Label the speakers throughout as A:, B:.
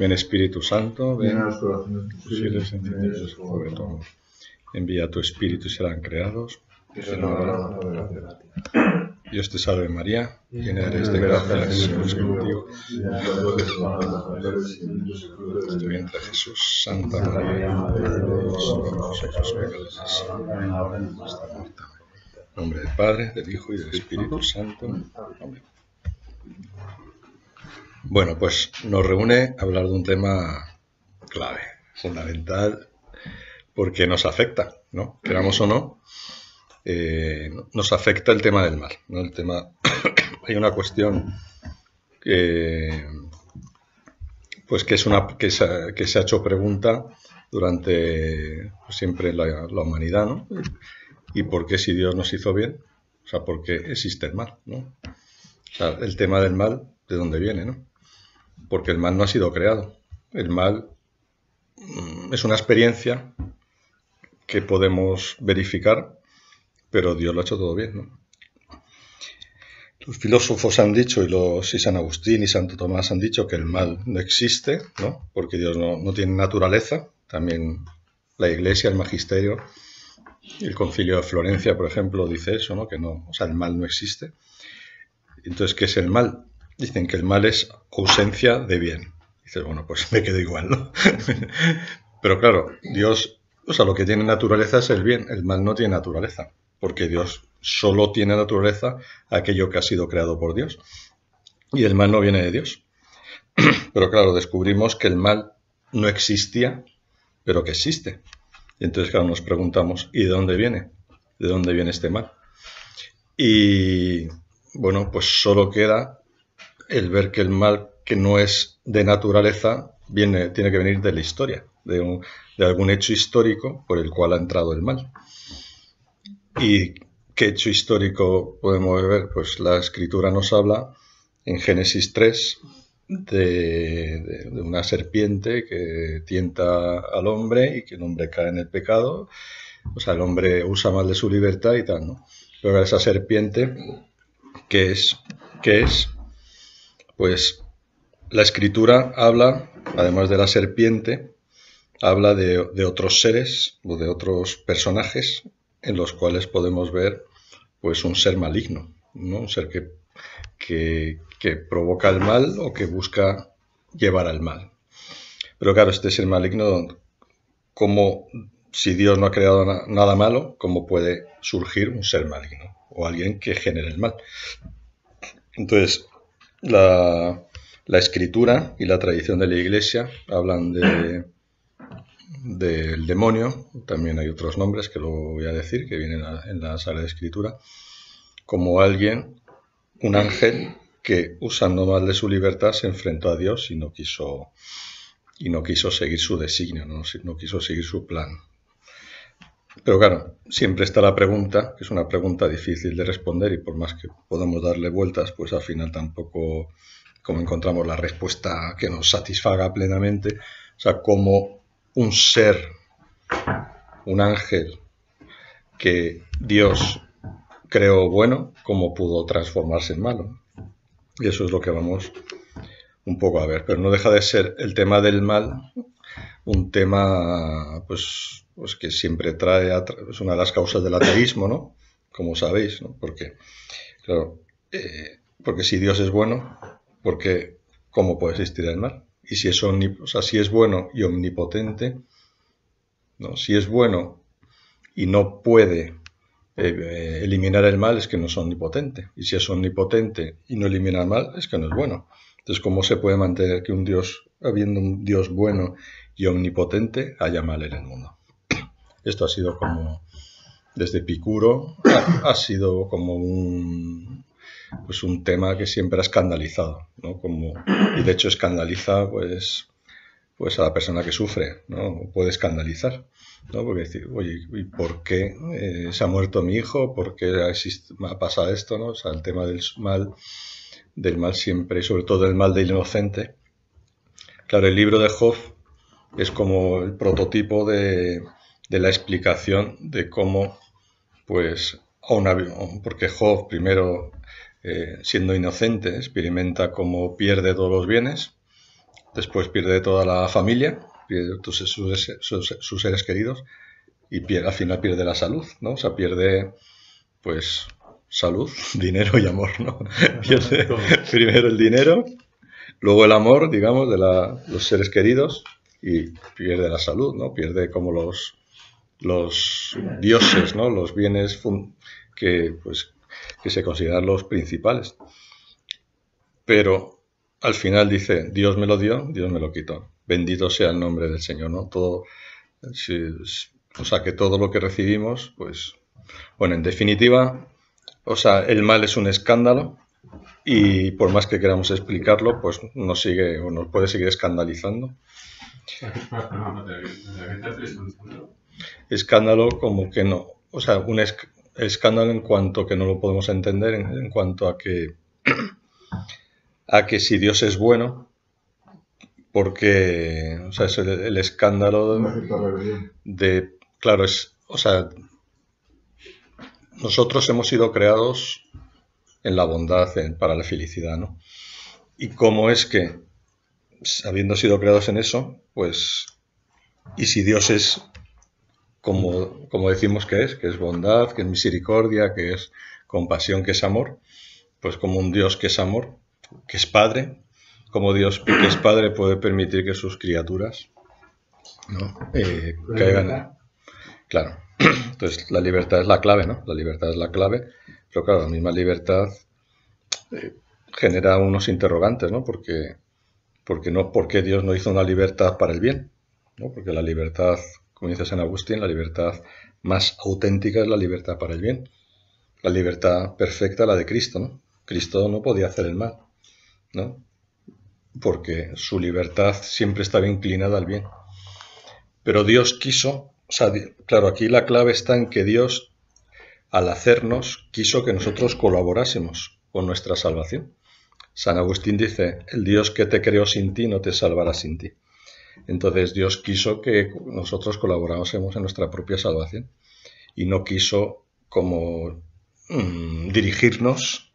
A: Ven Espíritu Santo, ven
B: Llena los corazones de tus
A: fieles,
B: fieles,
A: encendidos sobre tu amor. Envía tu Espíritu y serán creados.
B: que se renovarán sobre la tierra.
A: Dios te salve María, llena eres de gracia, el Señor es contigo. En tu vientre Jesús, Santa María, Madre de Dios, nosotros pecadores, ahora y en nuestra muerte. En nombre del Padre, del Hijo y del Espíritu Santo. Amén. Bueno, pues nos reúne hablar de un tema clave, fundamental, porque nos afecta, ¿no? Queramos o no, nos afecta el tema del mal, ¿no? El tema, hay una cuestión que, pues que se ha hecho pregunta durante siempre la humanidad, ¿no? ¿Y por qué si Dios nos hizo bien? O sea, ¿por qué existe el mal, ¿no? O sea, el tema del mal, ¿de dónde viene, no? Porque el mal no ha sido creado. El mal es una experiencia que podemos verificar, pero Dios lo ha hecho todo bien, ¿no? Los filósofos han dicho, y San Agustín y Santo Tomás han dicho que el mal no existe, ¿no? Porque Dios no tiene naturaleza. También la Iglesia, el Magisterio, el Concilio de Florencia, por ejemplo, dice eso, ¿no? Que no, o sea, el mal no existe. Entonces, ¿qué es el mal? Dicen que el mal es ausencia de bien. Dices, bueno, pues me quedo igual, ¿no? Pero claro, Dios, o sea, lo que tiene naturaleza es el bien, el mal no tiene naturaleza, porque Dios solo tiene naturaleza aquello que ha sido creado por Dios, y el mal no viene de Dios. Pero claro, descubrimos que el mal no existía, pero que existe. Y entonces, claro, nos preguntamos, ¿y de dónde viene? ¿De dónde viene este mal? Y bueno, pues solo queda el ver que el mal, que no es de naturaleza, tiene que venir de la historia, de algún hecho histórico por el cual ha entrado el mal. ¿Y qué hecho histórico podemos ver? Pues la Escritura nos habla en Génesis 3 de una serpiente que tienta al hombre y que el hombre cae en el pecado. O sea, el hombre usa mal de su libertad y tal, ¿no? Pero esa serpiente, ¿qué es? Pues la Escritura habla, además de la serpiente, habla de otros seres o de otros personajes en los cuales podemos ver pues un ser maligno, ¿no? Un ser que provoca el mal o que busca llevar al mal. Pero claro, este ser maligno, como si Dios no ha creado nada malo, ¿cómo puede surgir un ser maligno o alguien que genere el mal? Entonces, la Escritura y la tradición de la Iglesia hablan del demonio, también hay otros nombres que lo voy a decir, que vienen en la Sagrada Escritura, como alguien, un ángel que usando mal de su libertad se enfrentó a Dios y no quiso seguir su designio, no quiso seguir su plan. Pero claro, siempre está la pregunta, que es una pregunta difícil de responder y por más que podamos darle vueltas, pues al final tampoco como encontramos la respuesta que nos satisfaga plenamente. O sea, como un ser, un ángel que Dios creó bueno, ¿cómo pudo transformarse en malo? Y eso es lo que vamos un poco a ver. Pero no deja de ser el tema del mal un tema pues que siempre es una de las causas del ateísmo, ¿no? Como sabéis, ¿no? Porque, claro, porque si Dios es bueno, porque ¿cómo puede existir el mal? Y si es si es bueno y omnipotente, ¿no? Si es bueno y no puede eliminar el mal, es que no es omnipotente. Y si es omnipotente y no elimina el mal, es que no es bueno. Entonces, ¿cómo se puede mantener que un Dios, habiendo un Dios bueno y omnipotente, haya mal en el mundo? Esto ha sido como, desde Epicuro, ha sido como un tema que siempre ha escandalizado, ¿no? Y de hecho escandaliza pues a la persona que sufre, ¿no? Puede escandalizar, ¿no? Porque decir, oye, ¿y por qué se ha muerto mi hijo? ¿Por qué me ha pasado esto, ¿no? O sea, el tema del mal siempre, y sobre todo el mal del inocente. Claro, el libro de Job es como el prototipo de la explicación de cómo, pues, porque Job primero, siendo inocente, experimenta cómo pierde todos los bienes, después pierde toda la familia, pierde sus seres queridos y al final pierde la salud, ¿no? O sea, pierde, pues, salud, dinero y amor, ¿no? Pierde primero el dinero, luego el amor, digamos, de los seres queridos y pierde la salud, ¿no? Pierde como los dioses, ¿no? Los bienes que se consideran los principales. Pero al final dice, Dios me lo dio, Dios me lo quitó. Bendito sea el nombre del Señor, ¿no? Todo, o sea, que todo lo que recibimos, pues, bueno, en definitiva, o sea, el mal es un escándalo y por más que queramos explicarlo, pues nos sigue o nos puede seguir escandalizando. Escándalo como que no, o sea, un escándalo en cuanto que no lo podemos entender, en cuanto a que si Dios es bueno, porque, o sea, es el escándalo de, claro, es, o sea, nosotros hemos sido creados en la bondad, para la felicidad, ¿no? Y cómo es que, habiendo sido creados en eso, pues, y si Dios es como decimos que es bondad, que es misericordia, que es compasión, que es amor, pues como un Dios que es amor, que es Padre, como Dios que es Padre puede permitir que sus criaturas, ¿no? Caigan. Claro. Entonces la libertad es la clave, ¿no? La libertad es la clave, pero claro, la misma libertad genera unos interrogantes, ¿no? Porque ¿por qué Dios no hizo una libertad para el bien? ¿No? Porque la libertad, como dice San Agustín, la libertad más auténtica es la libertad para el bien. La libertad perfecta, la de Cristo, ¿no? Cristo no podía hacer el mal, ¿no? Porque su libertad siempre estaba inclinada al bien. Pero Dios quiso, o sea, claro, aquí la clave está en que Dios, al hacernos, quiso que nosotros colaborásemos con nuestra salvación. San Agustín dice, el Dios que te creó sin ti no te salvará sin ti. Entonces Dios quiso que nosotros colaborásemos en nuestra propia salvación y no quiso como dirigirnos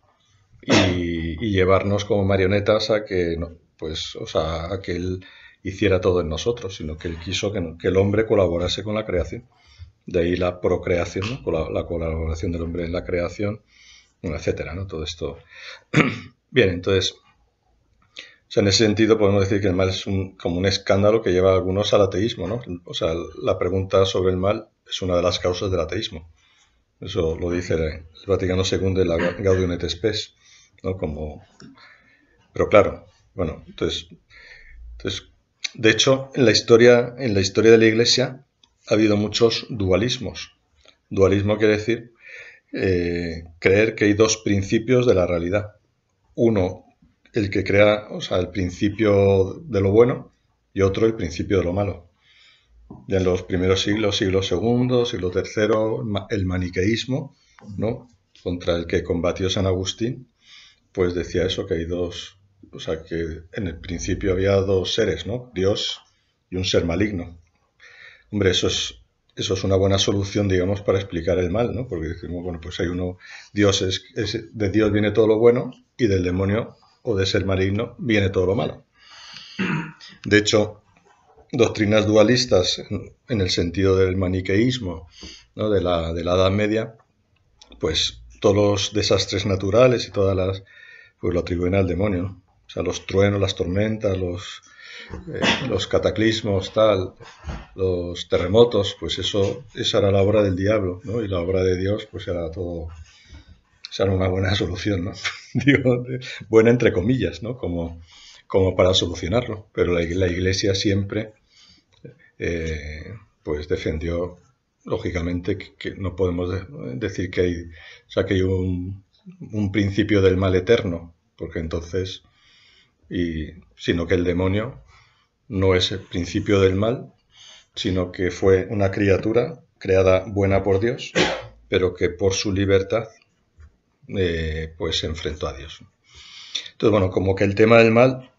A: y llevarnos como marionetas a que, pues, o sea, a que Él hiciera todo en nosotros, sino que Él quiso que el hombre colaborase con la creación. De ahí la procreación, ¿no? La colaboración del hombre en la creación, etcétera, ¿no? Todo esto. Bien, entonces, o sea, en ese sentido podemos decir que el mal es como un escándalo que lleva a algunos al ateísmo, ¿no? O sea, la pregunta sobre el mal es una de las causas del ateísmo. Eso lo dice el Vaticano II de la Gaudium et Spes, ¿no? Pero claro, bueno, entonces, de hecho, en la historia de la Iglesia ha habido muchos dualismos. Dualismo quiere decir creer que hay dos principios de la realidad. Uno, el que crea, o sea, el principio de lo bueno, y otro, el principio de lo malo. Ya en los primeros siglo II, siglo III, el maniqueísmo, ¿no? Contra el que combatió San Agustín, pues decía eso, que hay dos, o sea, que en el principio había dos seres, ¿no? Dios y un ser maligno. Hombre, eso es una buena solución, digamos, para explicar el mal, ¿no? Porque decimos, bueno, pues hay uno, Dios de Dios viene todo lo bueno y del demonio o de ser maligno viene todo lo malo. De hecho, doctrinas dualistas en el sentido del maniqueísmo, ¿no? de la Edad Media, pues todos los desastres naturales y todas las, pues lo atribuyen al demonio, ¿no? O sea, los truenos, las tormentas, los cataclismos, los terremotos, pues esa era la obra del diablo, ¿no? Y la obra de Dios, pues era todo, esa era una buena solución, ¿no? Digo, buena entre comillas, ¿no? Como para solucionarlo. Pero la Iglesia siempre, pues defendió, lógicamente, que no podemos decir que hay un principio del mal eterno, porque entonces, sino que el demonio no es el principio del mal, sino que fue una criatura creada buena por Dios, pero que por su libertad pues se enfrentó a Dios. Entonces, bueno, como que el tema del mal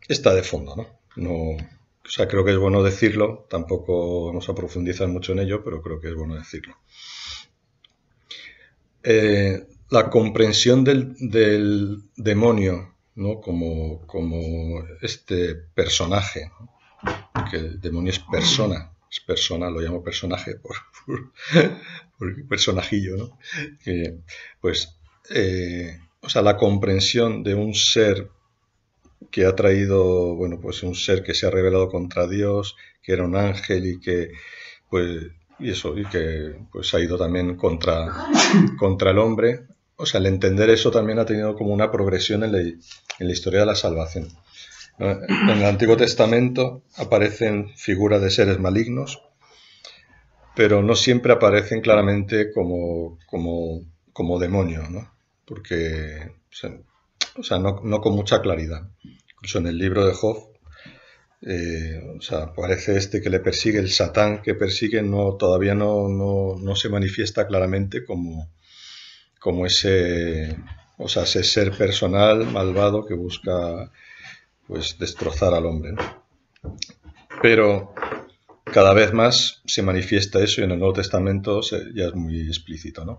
A: está de fondo, ¿no? O sea, creo que es bueno decirlo, tampoco vamos a profundizar mucho en ello, pero creo que es bueno decirlo. La comprensión del demonio, ¿no? Como este personaje, ¿no? Que el demonio es persona, lo llamo personaje por personajillo, ¿no? Que, pues, o sea, la comprensión de un ser que ha traído, bueno, pues un ser que se ha rebelado contra Dios, que era un ángel y que, pues, y que pues ha ido también contra el hombre. O sea, el entender eso también ha tenido como una progresión en la historia de la salvación. En el Antiguo Testamento aparecen figuras de seres malignos, pero no siempre aparecen claramente como demonios, ¿no? Porque, o sea, no con mucha claridad. Incluso en el libro de Job, o sea, aparece que le persigue, el Satán que persigue, todavía no se manifiesta claramente como ese, o sea, ese ser personal malvado que busca, pues, destrozar al hombre, ¿no? Pero cada vez más se manifiesta eso, y en el Nuevo Testamento ya es muy explícito, ¿no?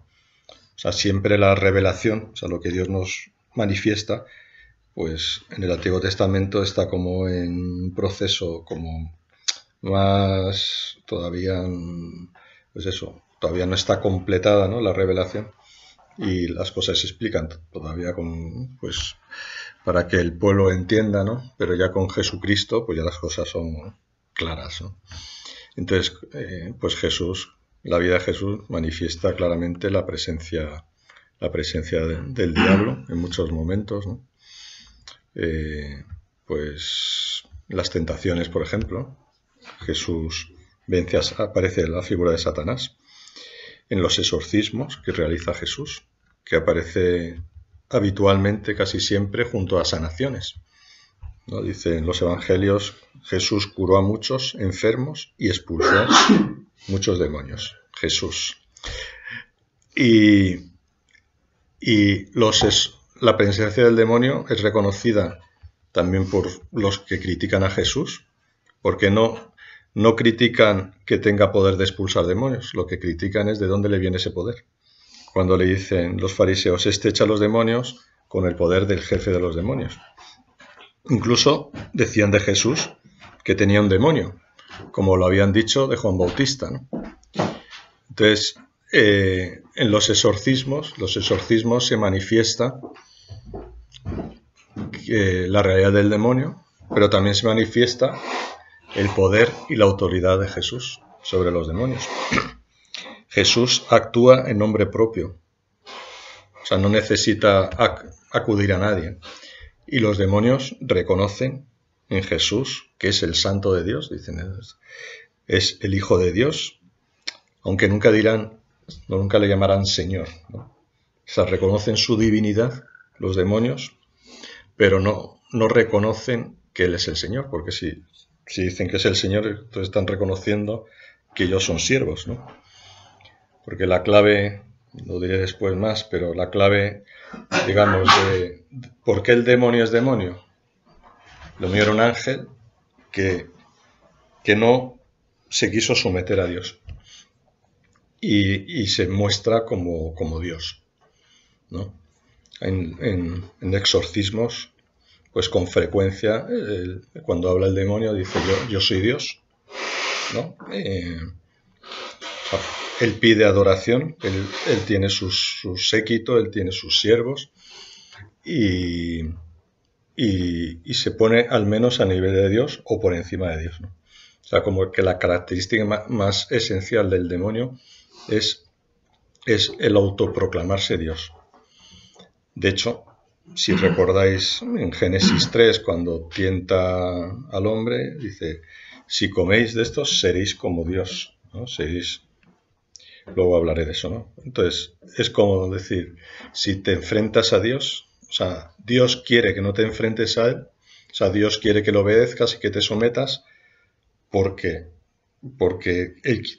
A: O sea, siempre la revelación, o sea, lo que Dios nos manifiesta, pues en el Antiguo Testamento está como en un proceso como más todavía, pues eso, todavía no está completada, ¿no?, la revelación, y las cosas se explican todavía pues para que el pueblo entienda, ¿no? Pero ya con Jesucristo, pues ya las cosas son claras, ¿no? Entonces, pues Jesús, la vida de Jesús manifiesta claramente la presencia del diablo en muchos momentos, ¿no? Pues las tentaciones, por ejemplo, Jesús aparece la figura de Satanás. En los exorcismos que realiza Jesús, que aparece habitualmente, casi siempre, junto a sanaciones, ¿no? Dice en los evangelios, Jesús curó a muchos enfermos y expulsó muchos demonios. Jesús. Y la presencia del demonio es reconocida también por los que critican a Jesús, porque no critican que tenga poder de expulsar demonios, lo que critican es de dónde le viene ese poder. Cuando le dicen los fariseos, echa a los demonios con el poder del jefe de los demonios. Incluso decían de Jesús que tenía un demonio, como lo habían dicho de Juan Bautista, ¿no? Entonces, en los exorcismos se manifiesta la realidad del demonio, pero también se manifiesta el poder y la autoridad de Jesús sobre los demonios. Jesús actúa en nombre propio, o sea, no necesita acudir a nadie. Y los demonios reconocen en Jesús que es el Santo de Dios, dicen, es el Hijo de Dios, aunque nunca le llamarán Señor, ¿no? O sea, reconocen su divinidad los demonios, pero no reconocen que Él es el Señor, porque si dicen que es el Señor, entonces están reconociendo que ellos son siervos, ¿no? Porque la clave, lo diré después más, pero la clave, digamos, de por qué el demonio es demonio. Lo mío era un ángel que no se quiso someter a Dios y se muestra como Dios, ¿no? En exorcismos, pues con frecuencia, cuando habla el demonio dice yo soy Dios, ¿no? Él pide adoración, él tiene su séquito, él tiene sus siervos y se pone al menos a nivel de Dios o por encima de Dios, ¿no? O sea, como que la característica más esencial del demonio es el autoproclamarse Dios. De hecho, si recordáis en Génesis 3, cuando tienta al hombre, dice, si coméis de estos seréis como Dios, ¿no? Luego hablaré de eso, ¿no? Entonces, es como decir, si te enfrentas a Dios, o sea, Dios quiere que no te enfrentes a Él, o sea, Dios quiere que lo obedezcas y que te sometas, porque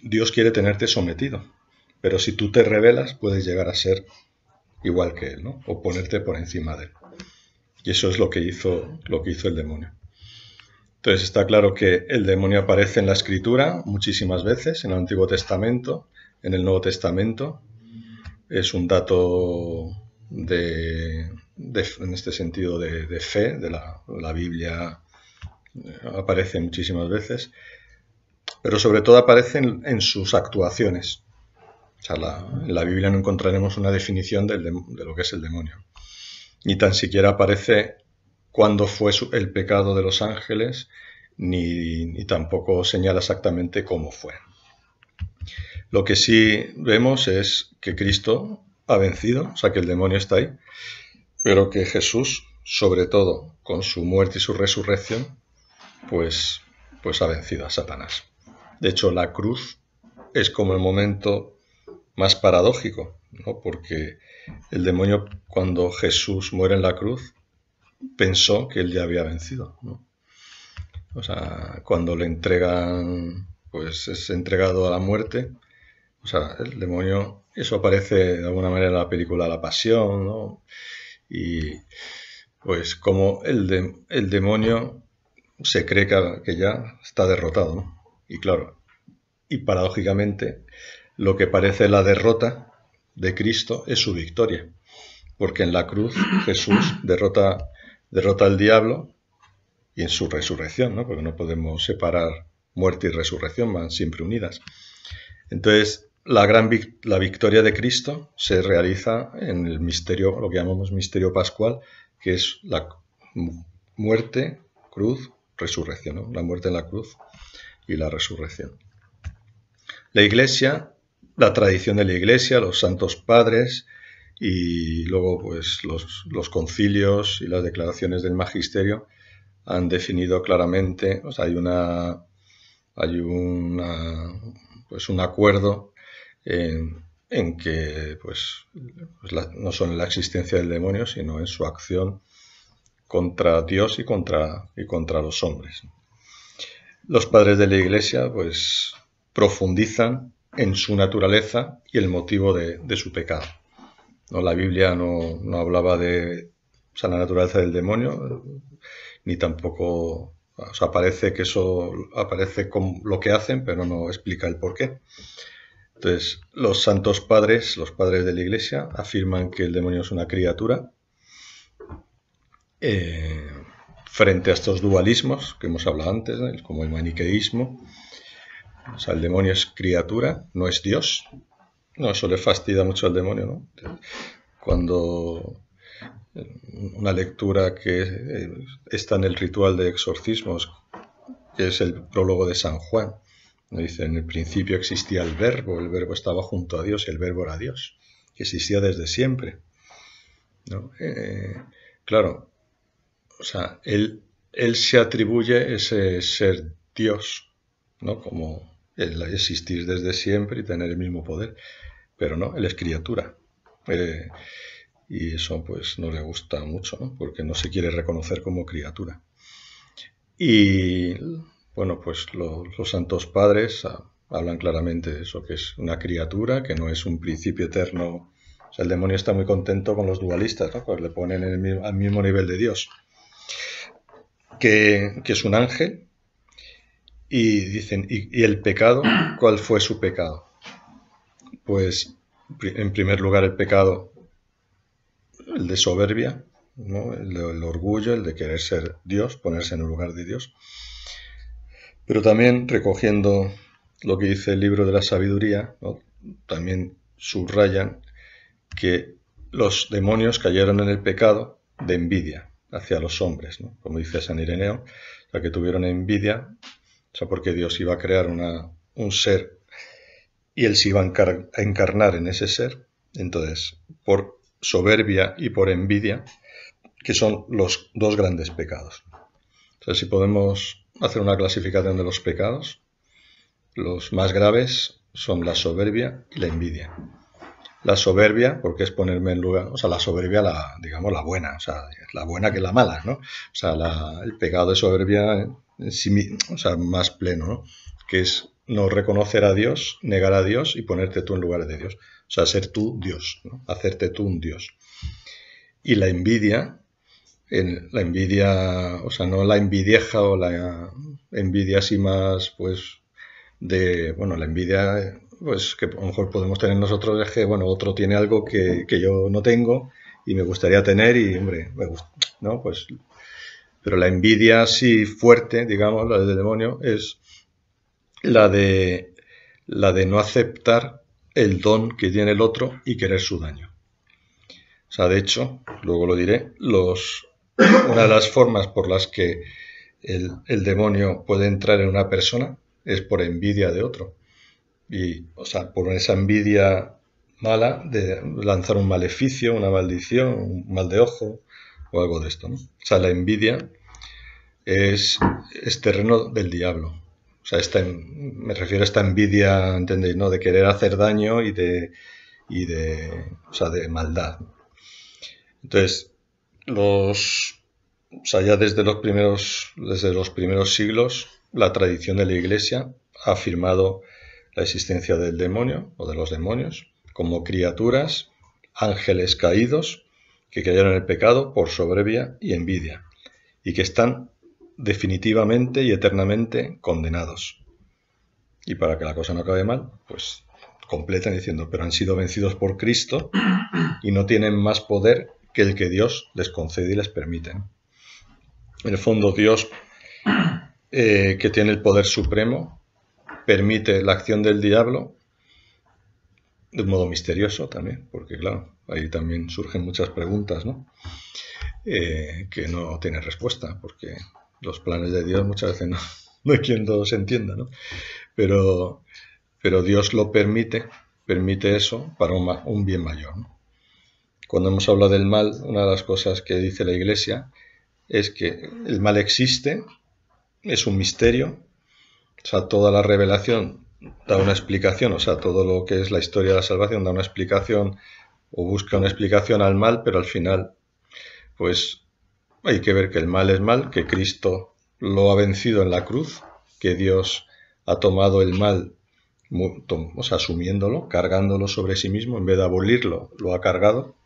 A: Dios quiere tenerte sometido. Pero si tú te rebelas, puedes llegar a ser igual que Él, ¿no? O ponerte por encima de Él. Y eso es lo que hizo el demonio. Entonces está claro que el demonio aparece en la Escritura muchísimas veces, en el Antiguo Testamento, en el Nuevo Testamento. Es un dato de en este sentido de fe, de la Biblia aparece muchísimas veces, pero sobre todo aparece en sus actuaciones. O sea, en la Biblia no encontraremos una definición de lo que es el demonio. Ni tan siquiera aparece cuándo fue el pecado de los ángeles, ni tampoco señala exactamente cómo fue. Lo que sí vemos es que Cristo ha vencido, o sea que el demonio está ahí, pero que Jesús, sobre todo con su muerte y su resurrección, pues ha vencido a Satanás. De hecho, la cruz es como el momento más paradójico, ¿no? Porque el demonio, cuando Jesús muere en la cruz, pensó que él ya había vencido, ¿no? O sea, cuando le entregan, pues es entregado a la muerte. O sea, el demonio, eso aparece de alguna manera en la película La Pasión, ¿no? Y pues como el demonio se cree que ya está derrotado, ¿no? Y claro, y paradójicamente, lo que parece la derrota de Cristo es su victoria, porque en la cruz Jesús derrota al diablo y en su resurrección, ¿no? Porque no podemos separar muerte y resurrección, van siempre unidas. Entonces, la victoria de Cristo se realiza en el misterio, lo que llamamos misterio pascual, que es la muerte, cruz, resurrección, ¿no? La muerte en la cruz y la resurrección. La Iglesia, la tradición de la Iglesia, los santos padres y luego pues los concilios y las declaraciones del magisterio han definido claramente, o sea, hay un acuerdo en que pues no solo en la existencia del demonio, sino en su acción contra Dios y contra los hombres. Los padres de la Iglesia pues profundizan en su naturaleza y el motivo de su pecado. ¿No? La Biblia no hablaba de la naturaleza del demonio, ni tampoco, o sea, parece que eso aparece con lo que hacen, pero no explica el porqué. Entonces, los santos padres, los padres de la Iglesia, afirman que el demonio es una criatura frente a estos dualismos que hemos hablado antes, ¿no? Como el maniqueísmo. O sea, el demonio es criatura, no es Dios. No, eso le fastidia mucho al demonio, ¿no? Cuando una lectura que está en el ritual de exorcismos, que es el prólogo de San Juan, dice, en el principio existía el verbo estaba junto a Dios y el verbo era Dios, que existía desde siempre, ¿no? Claro, o sea, él se atribuye ese ser Dios, ¿no? Como el existir desde siempre y tener el mismo poder, pero no, él es criatura. Y eso pues no le gusta mucho, ¿no? Porque no se quiere reconocer como criatura. Y bueno, pues los santos padres hablan claramente de eso, que es una criatura, que no es un principio eterno. O sea, el demonio está muy contento con los dualistas, ¿no? Pues le ponen al mismo nivel de Dios, que es un ángel. Y dicen, ¿y el pecado? ¿Cuál fue su pecado? Pues en primer lugar el pecado, el de soberbia, ¿no? El orgullo, el de querer ser Dios, ponerse en el lugar de Dios. Pero también, recogiendo lo que dice el libro de la sabiduría, ¿no? También subrayan que los demonios cayeron en el pecado de envidia hacia los hombres, ¿no? Como dice San Ireneo, o sea, que tuvieron envidia, o sea, porque Dios iba a crear un ser y él se iba a encarnar en ese ser. Entonces, por soberbia y por envidia, que son los dos grandes pecados. Entonces, si podemos hacer una clasificación de los pecados, los más graves son la soberbia y la envidia. La soberbia, porque es ponerme en lugar, o sea, la soberbia, digamos, la buena, o sea, la buena que la mala, ¿no? O sea, el pecado de soberbia, en sí, o sea, más pleno, ¿no? Que es no reconocer a Dios, negar a Dios y ponerte tú en lugar de Dios. O sea, ser tú Dios, ¿no? Hacerte tú un Dios. Y la envidia, o sea, no la envidieja o la envidia así más, pues, bueno, la envidia, pues, que a lo mejor podemos tener nosotros es que, bueno, otro tiene algo que yo no tengo y me gustaría tener y, hombre, ¿no? Pues, pero la envidia así fuerte, digamos, la del demonio, es la de no aceptar el don que tiene el otro y querer su daño. O sea, de hecho, luego lo diré, una de las formas por las que el demonio puede entrar en una persona es por envidia de otro. Y, o sea, por esa envidia mala de lanzar un maleficio, una maldición, un mal de ojo o algo de esto, ¿no? O sea, la envidia es terreno del diablo. O sea, me refiero a esta envidia, ¿entendéis? ¿No? De querer hacer daño y de maldad. Entonces, ya desde los primeros siglos, la tradición de la Iglesia ha afirmado la existencia del demonio o de los demonios como criaturas, ángeles caídos que cayeron en el pecado por soberbia y envidia y que están definitivamente y eternamente condenados. Y para que la cosa no acabe mal, pues completan diciendo, pero han sido vencidos por Cristo y no tienen más poder que el que Dios les concede y les permite. En el fondo, Dios, que tiene el poder supremo, permite la acción del diablo de un modo misterioso también, porque claro, ahí también surgen muchas preguntas, ¿no? Que no tienen respuesta, porque los planes de Dios muchas veces no hay quien los entienda, ¿no? Pero Dios lo permite eso para un bien mayor, ¿no? Cuando hemos hablado del mal, una de las cosas que dice la Iglesia es que el mal existe, es un misterio, o sea, toda la revelación da una explicación, o sea, todo lo que es la historia de la salvación da una explicación o busca una explicación al mal, pero al final, pues hay que ver que el mal es mal, que Cristo lo ha vencido en la cruz, que Dios ha tomado el mal, o sea, asumiéndolo, cargándolo sobre sí mismo, en vez de abolirlo, lo ha cargado,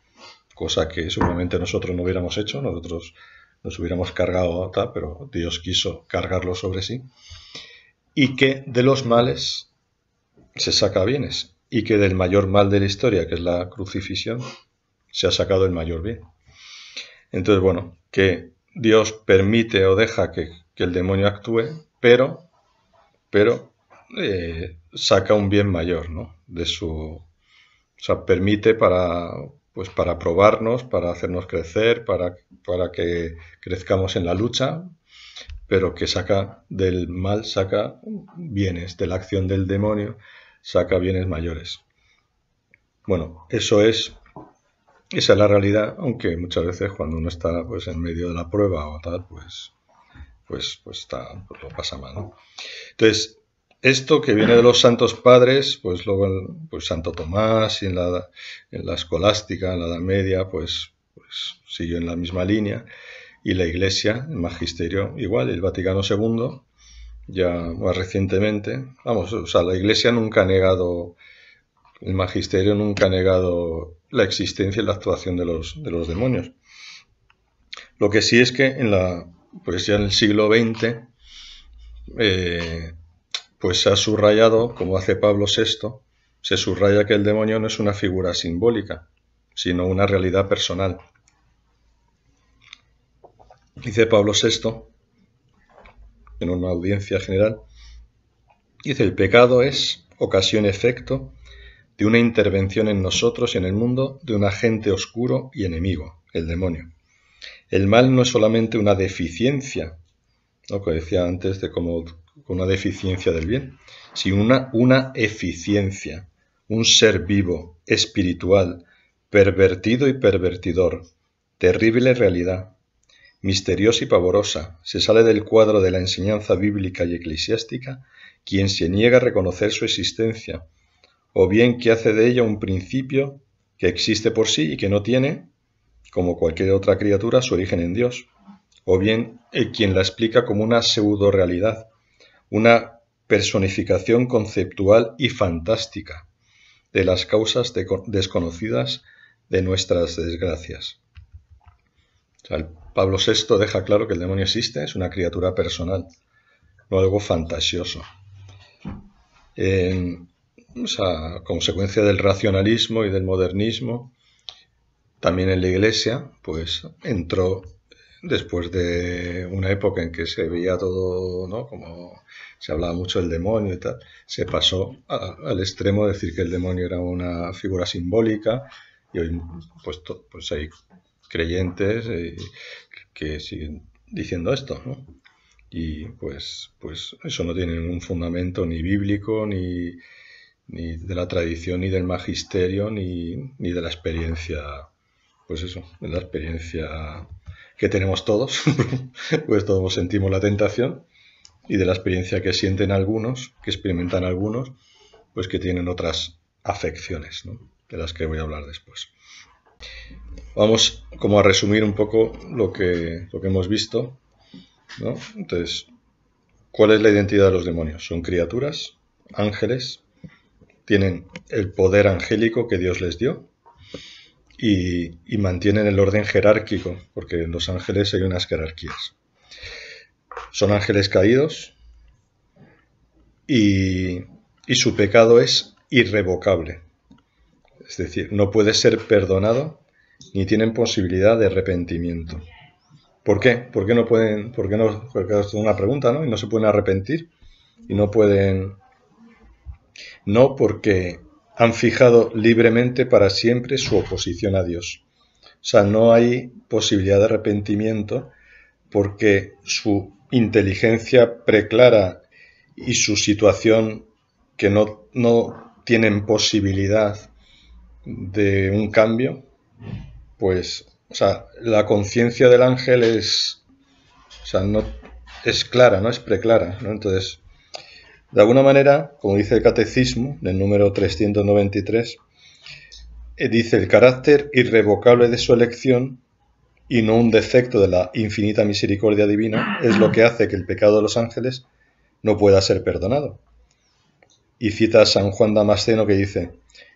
A: cosa que seguramente nosotros no hubiéramos hecho, nosotros nos hubiéramos cargado, pero Dios quiso cargarlo sobre sí, y que de los males se saca bienes, y que del mayor mal de la historia, que es la crucifixión, se ha sacado el mayor bien. Entonces, bueno, que Dios permite o deja que el demonio actúe, pero saca un bien mayor, ¿no? O sea, permite para probarnos, para hacernos crecer, para que crezcamos en la lucha, pero que saca del mal, saca bienes, de la acción del demonio, saca bienes mayores. Bueno, esa es la realidad, aunque muchas veces cuando uno está pues en medio de la prueba o tal, pues lo pasa mal, ¿no? Entonces, esto que viene de los santos padres, pues luego pues Santo Tomás y en la escolástica, en la Edad Media, pues siguió en la misma línea, y la Iglesia, el magisterio igual, el Vaticano II, ya más recientemente, o sea, la Iglesia nunca ha negado, el magisterio nunca ha negado la existencia y la actuación de los demonios. Lo que sí es que pues ya en el siglo XX, pues se ha subrayado, como hace Pablo VI, se subraya que el demonio no es una figura simbólica, sino una realidad personal. Dice Pablo VI, en una audiencia general, dice, el pecado es ocasión-efecto de una intervención en nosotros y en el mundo de un agente oscuro y enemigo, el demonio. El mal no es solamente una deficiencia, lo que decía antes de como una deficiencia del bien, sino una eficiencia, un ser vivo, espiritual, pervertido y pervertidor, terrible realidad, misteriosa y pavorosa. Se sale del cuadro de la enseñanza bíblica y eclesiástica quien se niega a reconocer su existencia, o bien que hace de ella un principio que existe por sí y que no tiene, como cualquier otra criatura, su origen en Dios, o bien quien la explica como una pseudo-realidad, una personificación conceptual y fantástica de las causas desconocidas de nuestras desgracias. O sea, Pablo VI deja claro que el demonio existe, es una criatura personal, no algo fantasioso. O sea, a consecuencia del racionalismo y del modernismo, también en la Iglesia, pues entró después de una época en que se veía todo, ¿no? Como se hablaba mucho del demonio y tal, se pasó al extremo de decir que el demonio era una figura simbólica, y hoy pues hay creyentes que siguen diciendo esto, ¿no? Y pues eso no tiene ningún fundamento ni bíblico, ni de la tradición, ni del magisterio, ni de la experiencia, pues eso, de la experiencia que tenemos todos, pues todos sentimos la tentación, y de la experiencia que sienten algunos, que experimentan algunos, pues que tienen otras afecciones, ¿no? De las que voy a hablar después. Vamos como a resumir un poco lo que hemos visto, ¿no? Entonces, ¿cuál es la identidad de los demonios? Son criaturas, ángeles, tienen el poder angélico que Dios les dio y mantienen el orden jerárquico, porque en los ángeles hay unas jerarquías. Son ángeles caídos y su pecado es irrevocable. Es decir, no puede ser perdonado ni tienen posibilidad de arrepentimiento. ¿Por qué? ¿Por qué no pueden? Porque es una pregunta, ¿no? Y no se pueden arrepentir. Y no pueden. No, porque han fijado libremente para siempre su oposición a Dios. O sea, no hay posibilidad de arrepentimiento porque su inteligencia preclara y su situación que no tienen posibilidad de un cambio, pues, o sea, la conciencia del ángel es, o sea, no es clara, no es preclara, ¿no? Entonces, de alguna manera, como dice el Catecismo, en el número 393, dice: el carácter irrevocable de su elección y no un defecto de la infinita misericordia divina es lo que hace que el pecado de los ángeles no pueda ser perdonado. Y cita a San Juan Damasceno, que dice: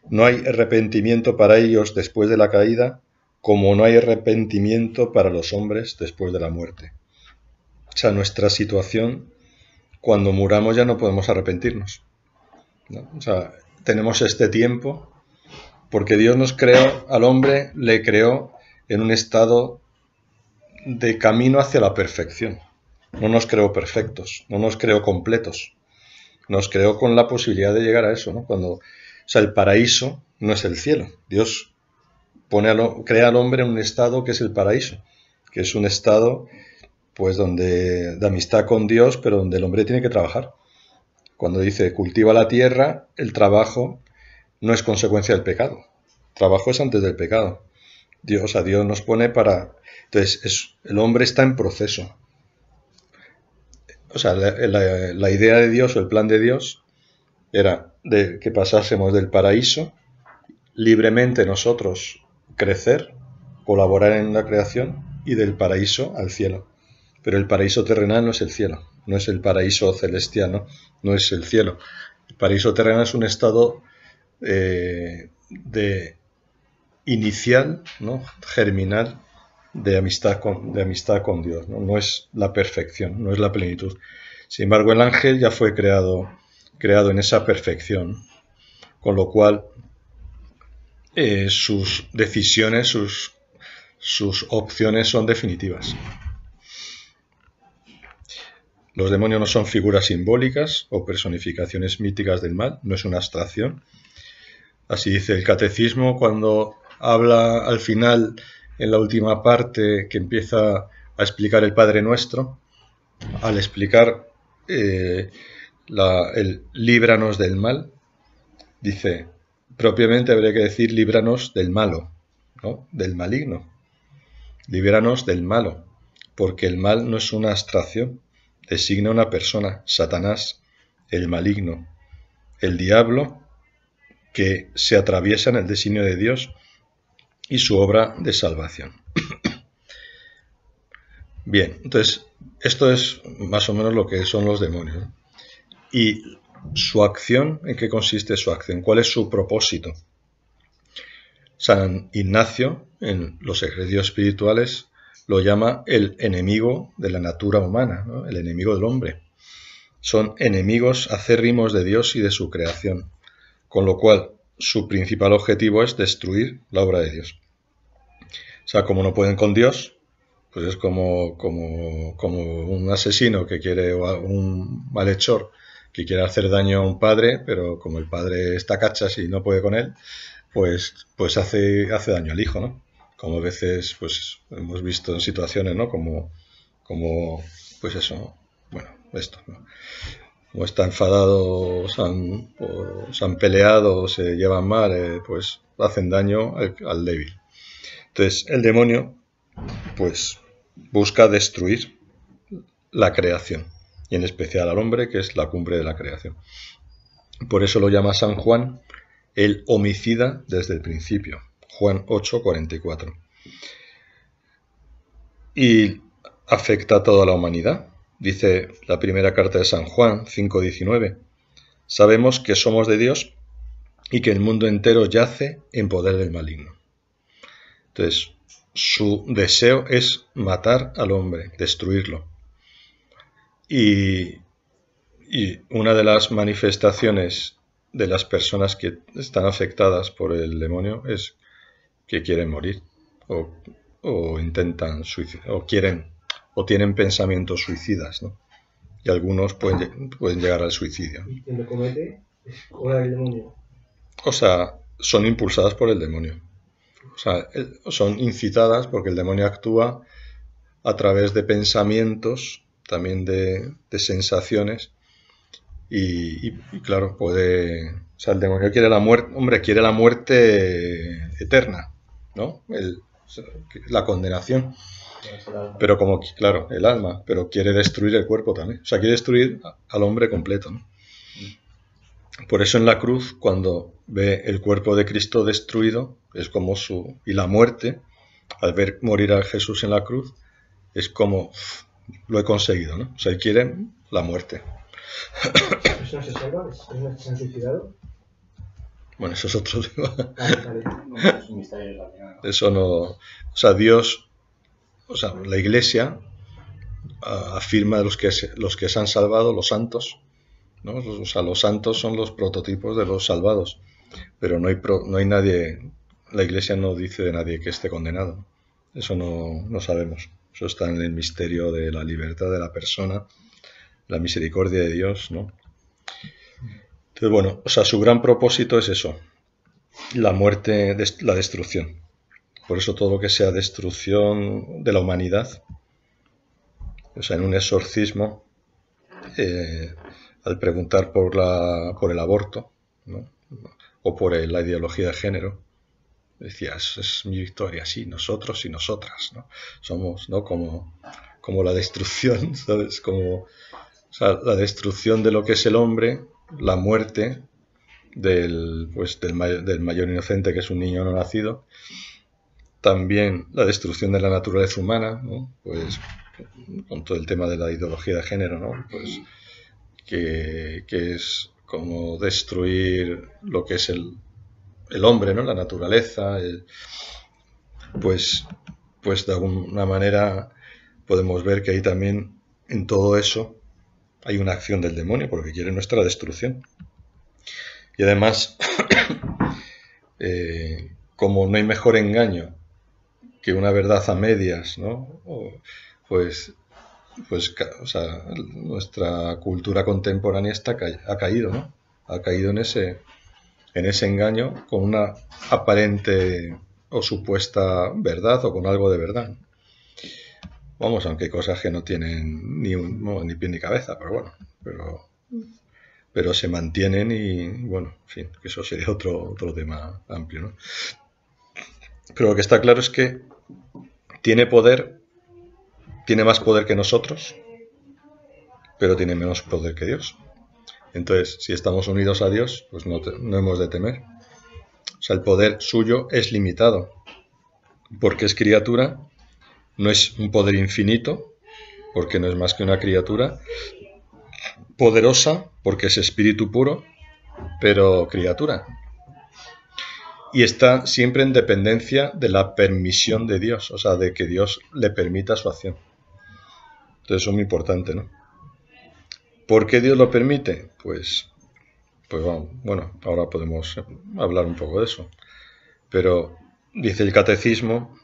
A: no hay arrepentimiento para ellos después de la caída, como no hay arrepentimiento para los hombres después de la muerte. O sea, nuestra situación, cuando muramos ya no podemos arrepentirnos, ¿no? O sea, tenemos este tiempo, porque Dios nos creó, al hombre le creó en un estado de camino hacia la perfección. No nos creó perfectos, no nos creó completos. Nos creó con la posibilidad de llegar a eso, ¿no? O sea, el paraíso no es el cielo. Dios crea al hombre en un estado que es el paraíso, que es un estado, pues, de amistad con Dios, pero donde el hombre tiene que trabajar. Cuando dice cultiva la tierra, el trabajo no es consecuencia del pecado. El trabajo es antes del pecado. Dios nos pone para... Entonces, el hombre está en proceso. O sea, la idea de Dios o el plan de Dios era de que pasásemos del paraíso, libremente nosotros crecer, colaborar en la creación, y del paraíso al cielo. Pero el paraíso terrenal no es el cielo, no es el paraíso celestial, no es el cielo. El paraíso terrenal es un estado de inicial, ¿no? Germinal, de amistad con Dios, ¿no? No es la perfección, no es la plenitud. Sin embargo, el ángel ya fue creado en esa perfección, con lo cual sus decisiones, sus opciones son definitivas. Los demonios no son figuras simbólicas o personificaciones míticas del mal, no es una abstracción. Así dice el Catecismo cuando habla al final, en la última parte, que empieza a explicar el Padre Nuestro. Al explicar el líbranos del mal, dice: propiamente habría que decir líbranos del malo, ¿no? Del maligno. Líbranos del malo, porque el mal no es una abstracción, designa una persona, Satanás, el maligno, el diablo, que se atraviesa en el designio de Dios y su obra de salvación. Bien, entonces, esto es más o menos lo que son los demonios, ¿no? Y su acción, ¿en qué consiste su acción? ¿Cuál es su propósito? San Ignacio, en los ejercicios espirituales, lo llama el enemigo de la natura humana, ¿no? El enemigo del hombre. Son enemigos acérrimos de Dios y de su creación, con lo cual su principal objetivo es destruir la obra de Dios. sea, como no pueden con Dios, pues es como un asesino que quiere, o un malhechor que quiere hacer daño a un padre, pero como el padre está cachas y no puede con él, pues hace daño al hijo, ¿no? Como a veces pues hemos visto en situaciones, ¿no? Como pues eso, ¿no? Bueno, esto, ¿no? Como está enfadado, se han peleado, se llevan mal, pues hacen daño al débil. Entonces el demonio pues busca destruir la creación, y en especial al hombre, que es la cumbre de la creación. Por eso lo llama San Juan el homicida desde el principio. Juan 8:44. Y afecta a toda la humanidad. Dice la primera carta de San Juan 5:19. Sabemos que somos de Dios y que el mundo entero yace en poder del maligno. Entonces, su deseo es matar al hombre, destruirlo. Y una de las manifestaciones de las personas que están afectadas por el demonio es que quieren morir o intentan suicidar o tienen pensamientos suicidas, ¿no? Y algunos pueden llegar al suicidio.
C: ¿Y quien lo comete es obra del demonio?
A: O sea, son impulsadas por el demonio. O sea, son incitadas porque el demonio actúa a través de pensamientos, también de sensaciones. Y claro, puede... O sea, el demonio quiere la muerte, hombre, quiere la muerte eterna, ¿no? La condenación. Pero como, claro, el alma, pero quiere destruir el cuerpo también. O sea, quiere destruir al hombre completo, ¿no? Por eso en la cruz, cuando ve el cuerpo de Cristo destruido, es como y la muerte, al ver morir a Jesús en la cruz, es como, lo he conseguido, ¿no? O sea, él quiere la muerte.
C: ¿Las personas se salvan? ¿Las personas que se han suicidado?
A: Bueno, eso es otro tema.
C: Vale.
B: No, es un misterio al final, ¿no?
A: Eso no... O sea, Dios... O sea, la Iglesia afirma de los que se han salvado, los santos, ¿no? O sea, los santos son los prototipos de los salvados. Pero no hay nadie... La Iglesia no dice de nadie que esté condenado. Eso no sabemos. Eso está en el misterio de la libertad de la persona, la misericordia de Dios, ¿no? Entonces, bueno, o sea, su gran propósito es eso, la muerte, la destrucción. Por eso todo lo que sea destrucción de la humanidad, o sea, en un exorcismo, al preguntar por el aborto, ¿no? O por la ideología de género, decía, es mi victoria, sí, nosotros y nosotras, ¿no? Somos, ¿no? Como la destrucción, ¿sabes? O sea, la destrucción de lo que es el hombre, la muerte del mayor inocente, que es un niño no nacido, también la destrucción de la naturaleza humana, ¿no? Pues con todo el tema de la ideología de género, ¿no? Pues que es como destruir lo que es el hombre, ¿no? La naturaleza, pues de alguna manera podemos ver que ahí también en todo eso hay una acción del demonio porque quiere nuestra destrucción. Y además, como no hay mejor engaño que una verdad a medias, ¿no? Pues o sea, nuestra cultura contemporánea ha caído, ¿no? Ha caído en ese engaño con una aparente o supuesta verdad o con algo de verdad. Vamos, aunque hay cosas que no tienen ni pie ni cabeza, pero bueno, pero se mantienen y bueno, en fin, que eso sería otro tema amplio, ¿no? Pero lo que está claro es que tiene más poder que nosotros, pero tiene menos poder que Dios. Entonces, si estamos unidos a Dios, pues no hemos de temer. O sea, el poder suyo es limitado, porque es criatura, no es un poder infinito, porque no es más que una criatura, poderosa, porque es espíritu puro, pero criatura. Y está siempre en dependencia de la permisión de Dios, o sea, de que Dios le permita su acción. Entonces eso es muy importante, ¿no? ¿Por qué Dios lo permite? Pues bueno, ahora podemos hablar un poco de eso. Pero dice el catecismo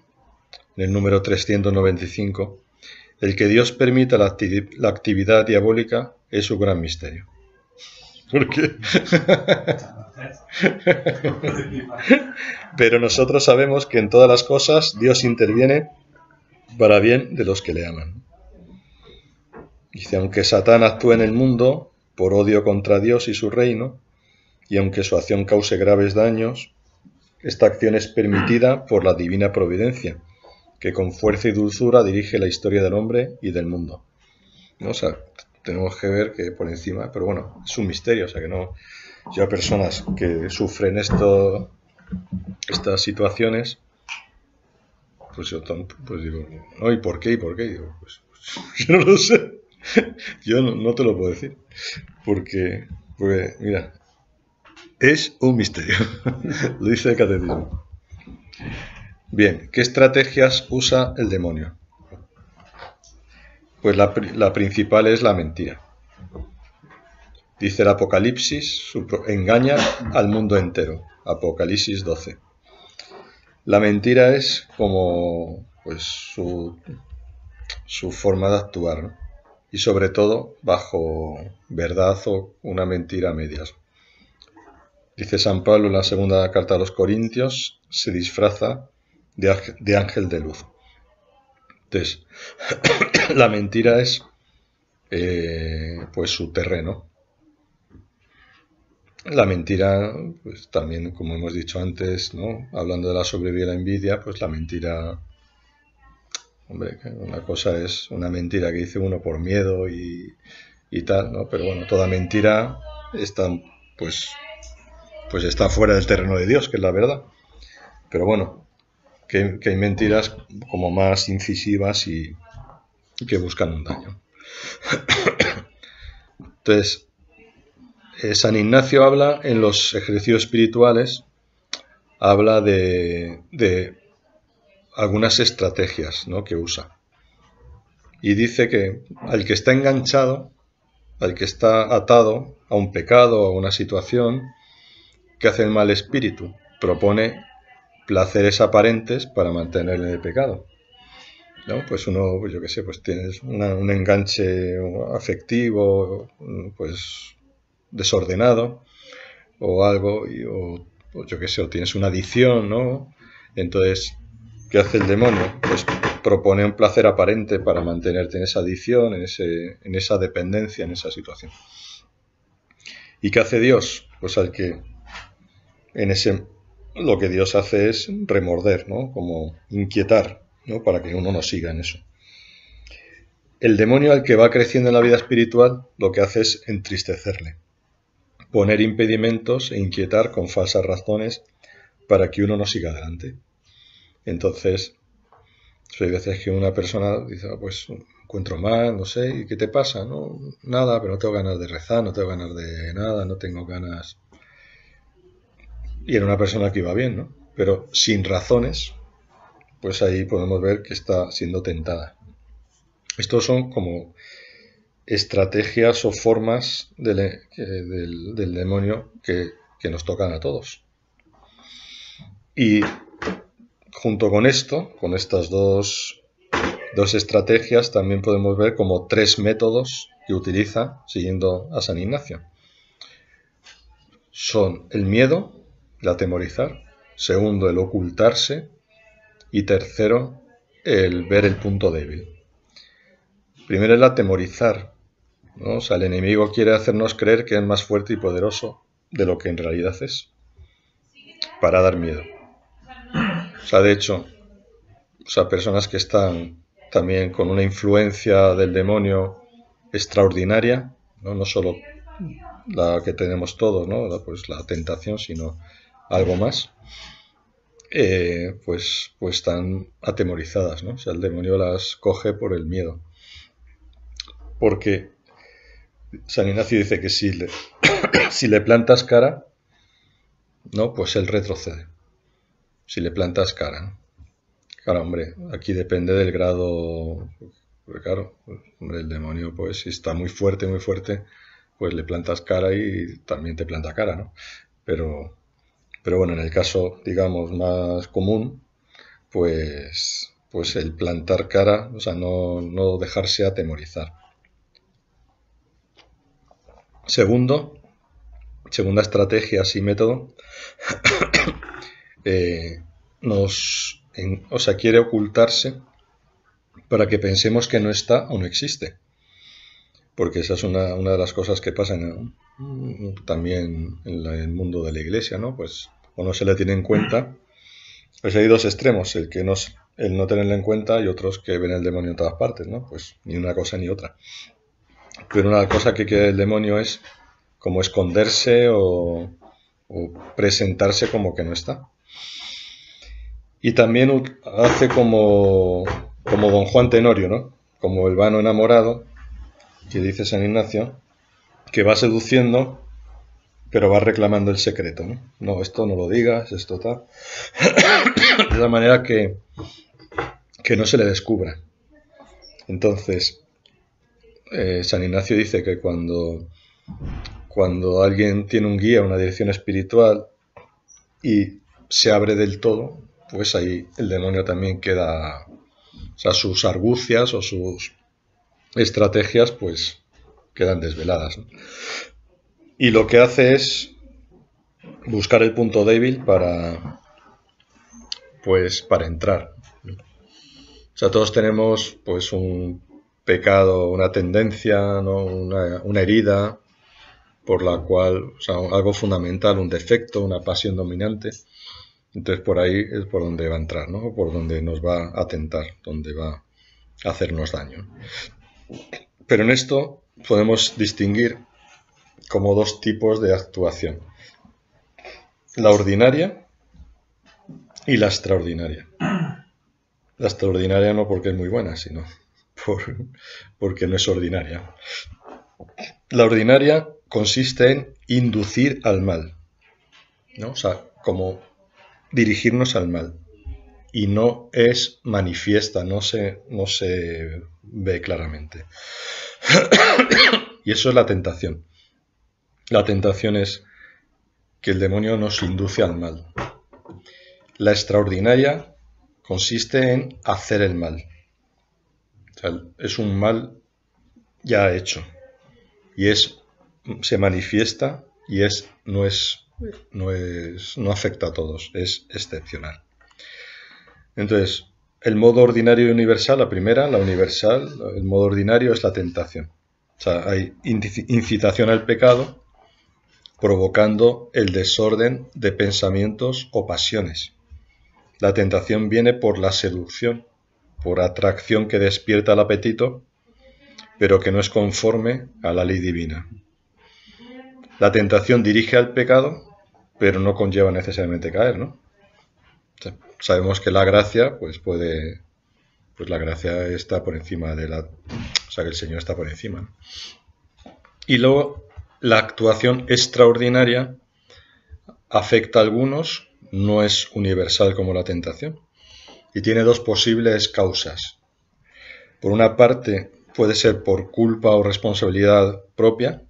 A: en el número 395, el que Dios permita la actividad diabólica es su gran misterio. ¿Por qué? Pero nosotros sabemos que en todas las cosas Dios interviene para bien de los que le aman. Dice, aunque Satán actúe en el mundo por odio contra Dios y su reino, y aunque su acción cause graves daños, esta acción es permitida por la divina providencia, que con fuerza y dulzura dirige la historia del hombre y del mundo. ¿No? O sea, tenemos que ver que por encima, pero bueno, es un misterio, o sea que no, si hay personas que sufren estas situaciones, pues yo pues digo, no, ¿y por qué? ¿Y por qué? Digo, pues yo no lo sé, yo no te lo puedo decir, porque mira, es un misterio, lo dice el catecismo. Bien, ¿qué estrategias usa el demonio? Pues la principal es la mentira. Dice el Apocalipsis, engaña al mundo entero. Apocalipsis 12. La mentira es como pues su forma de actuar, ¿no? Y sobre todo bajo verdad o una mentira a medias. Dice San Pablo en la segunda carta a los Corintios, se disfraza de ángel de luz. Entonces, la mentira es pues su terreno. La mentira, pues también, como hemos dicho antes, ¿no? Hablando de la soberbia y la envidia, pues la mentira, hombre, una cosa es una mentira que dice uno por miedo y tal, ¿no? Pero bueno, toda mentira está, pues está fuera del terreno de Dios, que es la verdad. Pero bueno, que hay mentiras como más incisivas y que buscan un daño. Entonces, San Ignacio habla en los ejercicios espirituales, habla de algunas estrategias, ¿no?, que usa. Y dice que al que está enganchado, al que está atado a un pecado o a una situación, ¿qué hace el mal espíritu? Propone placeres aparentes para mantener en el pecado, ¿no? Pues uno, yo qué sé, pues tienes un enganche afectivo, pues desordenado o algo, o yo qué sé, o tienes una adicción, ¿no? Entonces, ¿qué hace el demonio? Pues propone un placer aparente para mantenerte en esa adicción, en esa dependencia, en esa situación. ¿Y qué hace Dios? Pues lo que Dios hace es remorder, ¿no? Como inquietar, ¿no? Para que uno no siga en eso. El demonio, al que va creciendo en la vida espiritual, lo que hace es entristecerle, poner impedimentos e inquietar con falsas razones para que uno no siga adelante. Entonces, hay veces que una persona dice, pues encuentro mal, no sé, ¿y qué te pasa? No, nada, pero no tengo ganas de rezar, no tengo ganas de nada, no tengo ganas. Y era una persona que iba bien, ¿no? Pero sin razones, pues ahí podemos ver que está siendo tentada. Estos son como estrategias o formas del demonio que nos tocan a todos. Y junto con esto, con estas dos estrategias, también podemos ver como 3 métodos que utiliza siguiendo a San Ignacio. Son el miedo, el atemorizar; segundo, el ocultarse; y tercero, el ver el punto débil. Primero, el atemorizar, ¿no? O sea, el enemigo quiere hacernos creer que es más fuerte y poderoso de lo que en realidad es, para dar miedo. O sea, de hecho, personas que están también con una influencia del demonio extraordinaria, no solo la que tenemos todos, ¿no? Pues la tentación, sino algo más, pues están atemorizadas, ¿no? O sea, el demonio las coge por el miedo. Porque San Ignacio dice que si le plantas cara, ¿no?, pues él retrocede. Si le plantas cara, ¿no? Claro, hombre, aquí depende del grado. Porque claro, hombre, el demonio, pues si está muy fuerte, pues le plantas cara y también te planta cara, ¿no? Pero bueno, en el caso, digamos, más común, pues pues el plantar cara, o sea, no dejarse atemorizar. Segunda estrategia, así método, quiere ocultarse para que pensemos que no está o no existe. Porque esa es una de las cosas que pasan también en el mundo de la iglesia, ¿no? Pues o no se le tiene en cuenta. Pues hay dos extremos, el no tenerlo en cuenta y otros que ven el demonio en todas partes, ¿no? Pues ni una cosa ni otra. Pero una cosa que quiere el demonio es como esconderse o presentarse como que no está. Y también hace como don Juan Tenorio, ¿no? Como el vano enamorado, que dice San Ignacio, que va seduciendo, pero va reclamando el secreto, ¿no? No, esto no lo digas, esto tal. De la manera que no se le descubra. Entonces, San Ignacio dice que cuando alguien tiene un guía, una dirección espiritual y se abre del todo, pues ahí el demonio también queda, o sea, sus argucias o sus estrategias pues quedan desveladas, ¿no? Y lo que hace es buscar el punto débil para entrar. O sea, todos tenemos pues un pecado, una tendencia, ¿no? una herida por la cual, o sea, algo fundamental, un defecto, una pasión dominante. Entonces por ahí es por donde va a entrar, ¿no? Por donde nos va a tentar, donde va a hacernos daño. Pero en esto podemos distinguir como dos tipos de actuación: la ordinaria y la extraordinaria. La extraordinaria no porque es muy buena, sino porque no es ordinaria. La ordinaria consiste en inducir al mal, ¿no? O sea, como dirigirnos al mal. Y no es manifiesta, no se ve claramente. Y eso es la tentación. La tentación es que el demonio nos induce al mal. La extraordinaria consiste en hacer el mal. O sea, es un mal ya hecho. Y se manifiesta y no afecta a todos, es excepcional. Entonces, el modo ordinario y universal, la universal, el modo ordinario es la tentación. O sea, hay incitación al pecado provocando el desorden de pensamientos o pasiones. La tentación viene por la seducción, por atracción que despierta el apetito, pero que no es conforme a la ley divina. La tentación dirige al pecado, pero no conlleva necesariamente caer, ¿no? O sea, sabemos que la gracia, pues la gracia está por encima o sea, que el Señor está por encima, ¿no? Y luego, la actuación extraordinaria afecta a algunos, no es universal como la tentación, y tiene dos posibles causas. Por una parte, puede ser por culpa o responsabilidad propia,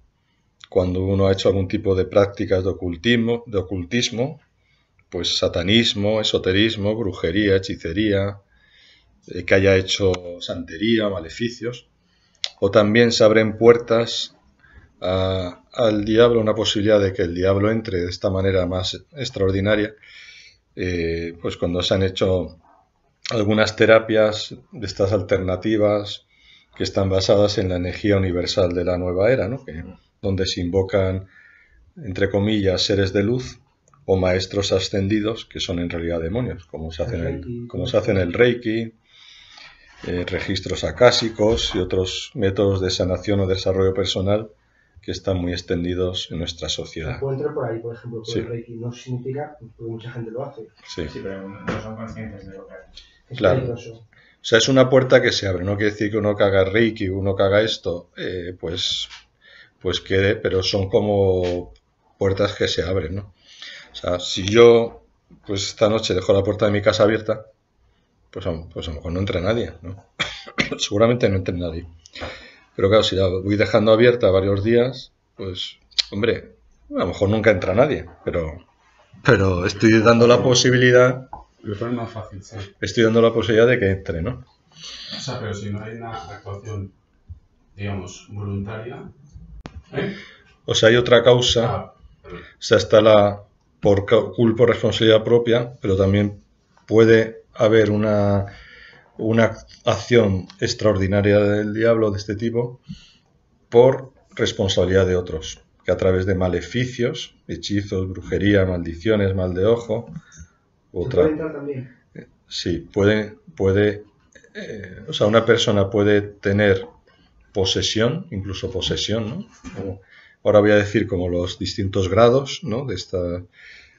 A: cuando uno ha hecho algún tipo de prácticas de ocultismo, pues satanismo, esoterismo, brujería, hechicería, que haya hecho santería, maleficios, o también se abren puertas al diablo, una posibilidad de que el diablo entre de esta manera más extraordinaria, pues cuando se han hecho algunas terapias de estas alternativas que están basadas en la energía universal de la nueva era, ¿no? Donde se invocan, entre comillas, seres de luz o maestros ascendidos que son en realidad demonios, como se hace en el Reiki, registros acásicos y otros métodos de sanación o desarrollo personal que están muy extendidos en nuestra sociedad.
C: Puedo entrar por ahí, por ejemplo, por
A: sí.
C: el Reiki. No significa, porque mucha gente lo hace.
A: Sí,
B: pero no son conscientes de lo que hacen.
C: Es
A: claro.
C: peligroso.
A: O sea, es una puerta que se abre. No quiere decir que uno que haga Reiki, uno que haga esto, pues quede, pero son como puertas que se abren, ¿no? O sea, si yo, pues esta noche dejo la puerta de mi casa abierta, pues a lo mejor no entra nadie, ¿no? Seguramente no entre nadie. Pero claro, si la voy dejando abierta varios días, pues, hombre, a lo mejor nunca entra nadie, pero estoy dando la posibilidad
D: Lo ponen más fácil, sí.
A: Estoy dando la posibilidad de que entre, ¿no?
D: O sea, pero si no hay una actuación, digamos, voluntaria, ¿eh?
A: O sea, hay otra causa, o sea, está la por culpa o responsabilidad propia, pero también puede haber una acción extraordinaria del diablo de este tipo por responsabilidad de otros, que a través de maleficios, hechizos, brujería, maldiciones, mal de ojo, otra.
C: ¿Puede entrar también?
A: Sí, puede, o sea, una persona puede tener posesión, incluso posesión, ¿no? Ahora voy a decir como los distintos grados, ¿no? De esta, o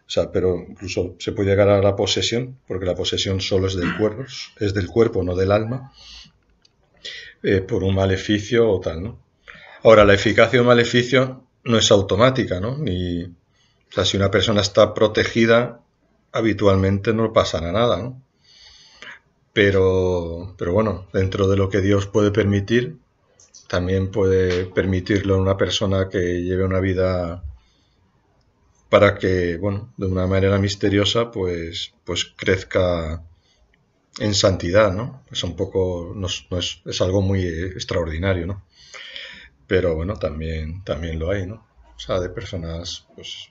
A: sea, pero incluso se puede llegar a la posesión, porque la posesión solo es del cuerpo, no del alma, por un maleficio o tal, ¿no? Ahora, la eficacia de un maleficio no es automática, ¿no? O sea, si una persona está protegida, habitualmente no pasará nada, ¿no? Pero bueno, dentro de lo que Dios puede permitir, también puede permitirlo a una persona que lleve una vida para que, bueno, de una manera misteriosa, pues crezca en santidad, ¿no? Es un poco, es algo muy extraordinario, ¿no? Pero bueno, también lo hay, ¿no? O sea, de personas, pues,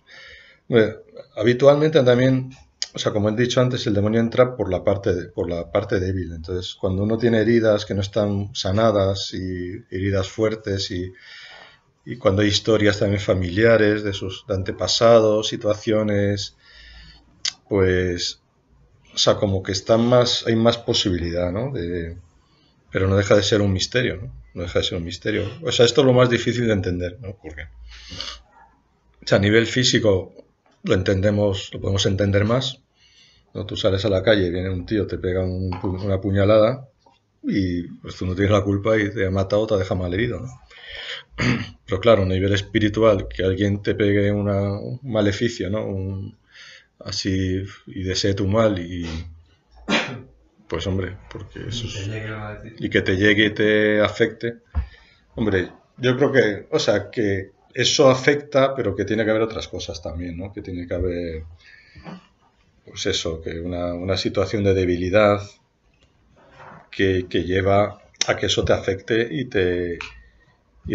A: habitualmente también, o sea, como he dicho antes, el demonio entra por la parte débil. Entonces, cuando uno tiene heridas que no están sanadas y heridas fuertes y cuando hay historias también familiares de sus antepasados, situaciones, pues, o sea, como que hay más posibilidad, ¿no? Pero no deja de ser un misterio, ¿no? No deja de ser un misterio. O sea, esto es lo más difícil de entender, ¿no? Porque, o sea, a nivel físico lo podemos entender más, ¿no? Tú sales a la calle, viene un tío, te pega una puñalada y pues tú no tienes la culpa y te ha matado o te deja mal herido, ¿no? Pero claro, a nivel espiritual, que alguien te pegue un maleficio, ¿no? Así, y desee tu mal y pues hombre, porque eso y que te llegue y te afecte, hombre, yo creo que, o sea, que eso afecta, pero que tiene que haber otras cosas también, ¿no? Que tiene que haber, pues eso, que una situación de debilidad que lleva a que eso te afecte y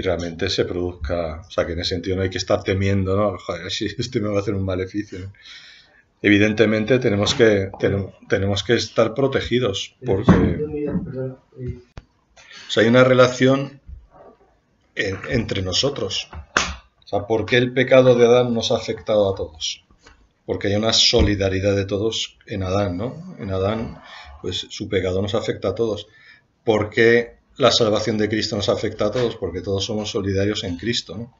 A: realmente se produzca, o sea, que en ese sentido no hay que estar temiendo, ¿no? Joder, si me va a hacer un maleficio, ¿no? Evidentemente tenemos que estar protegidos porque, o sea, hay una relación entre nosotros. O sea, ¿por qué el pecado de Adán nos ha afectado a todos? Porque hay una solidaridad de todos en Adán, ¿no? En Adán, pues su pecado nos afecta a todos. ¿Por qué la salvación de Cristo nos afecta a todos? Porque todos somos solidarios en Cristo, ¿no?